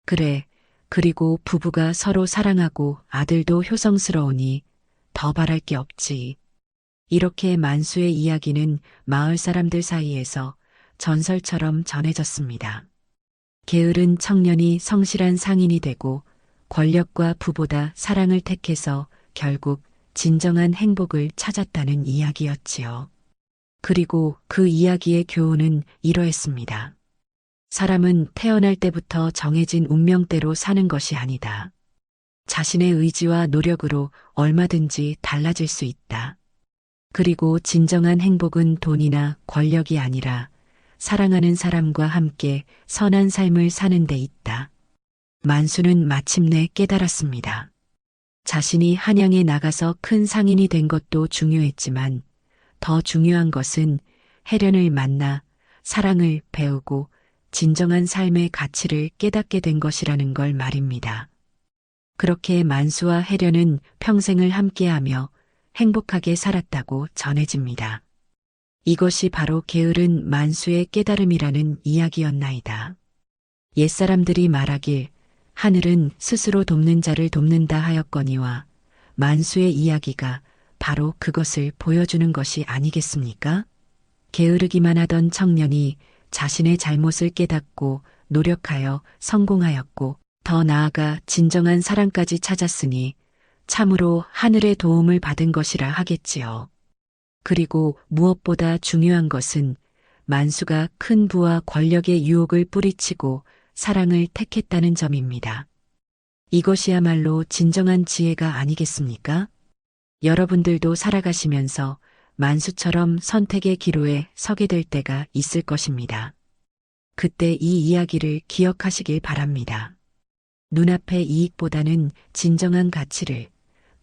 그래. 그리고 부부가 서로 사랑하고 아들도 효성스러우니 더 바랄 게 없지. 이렇게 만수의 이야기는 마을 사람들 사이에서 전설처럼 전해졌습니다. 게으른 청년이 성실한 상인이 되고 권력과 부보다 사랑을 택해서 결국 진정한 행복을 찾았다는 이야기였지요. 그리고 그 이야기의 교훈은 이러했습니다. 사람은 태어날 때부터 정해진 운명대로 사는 것이 아니다. 자신의 의지와 노력으로 얼마든지 달라질 수 있다. 그리고 진정한 행복은 돈이나 권력이 아니라 사랑하는 사람과 함께 선한 삶을 사는 데 있다. 만수는 마침내 깨달았습니다. 자신이 한양에 나가서 큰 상인이 된 것도 중요했지만 더 중요한 것은 혜련을 만나 사랑을 배우고 진정한 삶의 가치를 깨닫게 된 것이라는 걸 말입니다. 그렇게 만수와 혜련은 평생을 함께하며 행복하게 살았다고 전해집니다. 이것이 바로 게으른 만수의 깨달음이라는 이야기였나이다. 옛사람들이 말하길 하늘은 스스로 돕는 자를 돕는다 하였거니와 만수의 이야기가 바로 그것을 보여주는 것이 아니겠습니까? 게으르기만 하던 청년이 자신의 잘못을 깨닫고 노력하여 성공하였고 더 나아가 진정한 사랑까지 찾았으니 참으로 하늘의 도움을 받은 것이라 하겠지요. 그리고 무엇보다 중요한 것은 만수가 큰 부와 권력의 유혹을 뿌리치고 사랑을 택했다는 점입니다. 이것이야말로 진정한 지혜가 아니겠습니까? 여러분들도 살아가시면서 만수처럼 선택의 기로에 서게 될 때가 있을 것입니다. 그때 이 이야기를 기억하시길 바랍니다. 눈앞의 이익보다는 진정한 가치를,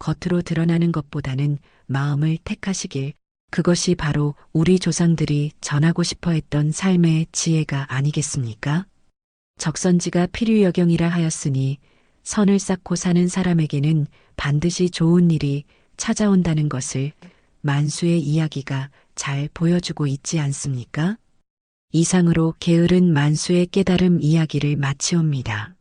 겉으로 드러나는 것보다는 마음을 택하시길, 그것이 바로 우리 조상들이 전하고 싶어 했던 삶의 지혜가 아니겠습니까? 적선지가 필요여경이라 하였으니 선을 쌓고 사는 사람에게는 반드시 좋은 일이 찾아온다는 것을 만수의 이야기가 잘 보여주고 있지 않습니까? 이상으로 게으른 만수의 깨달음 이야기를 마치옵니다.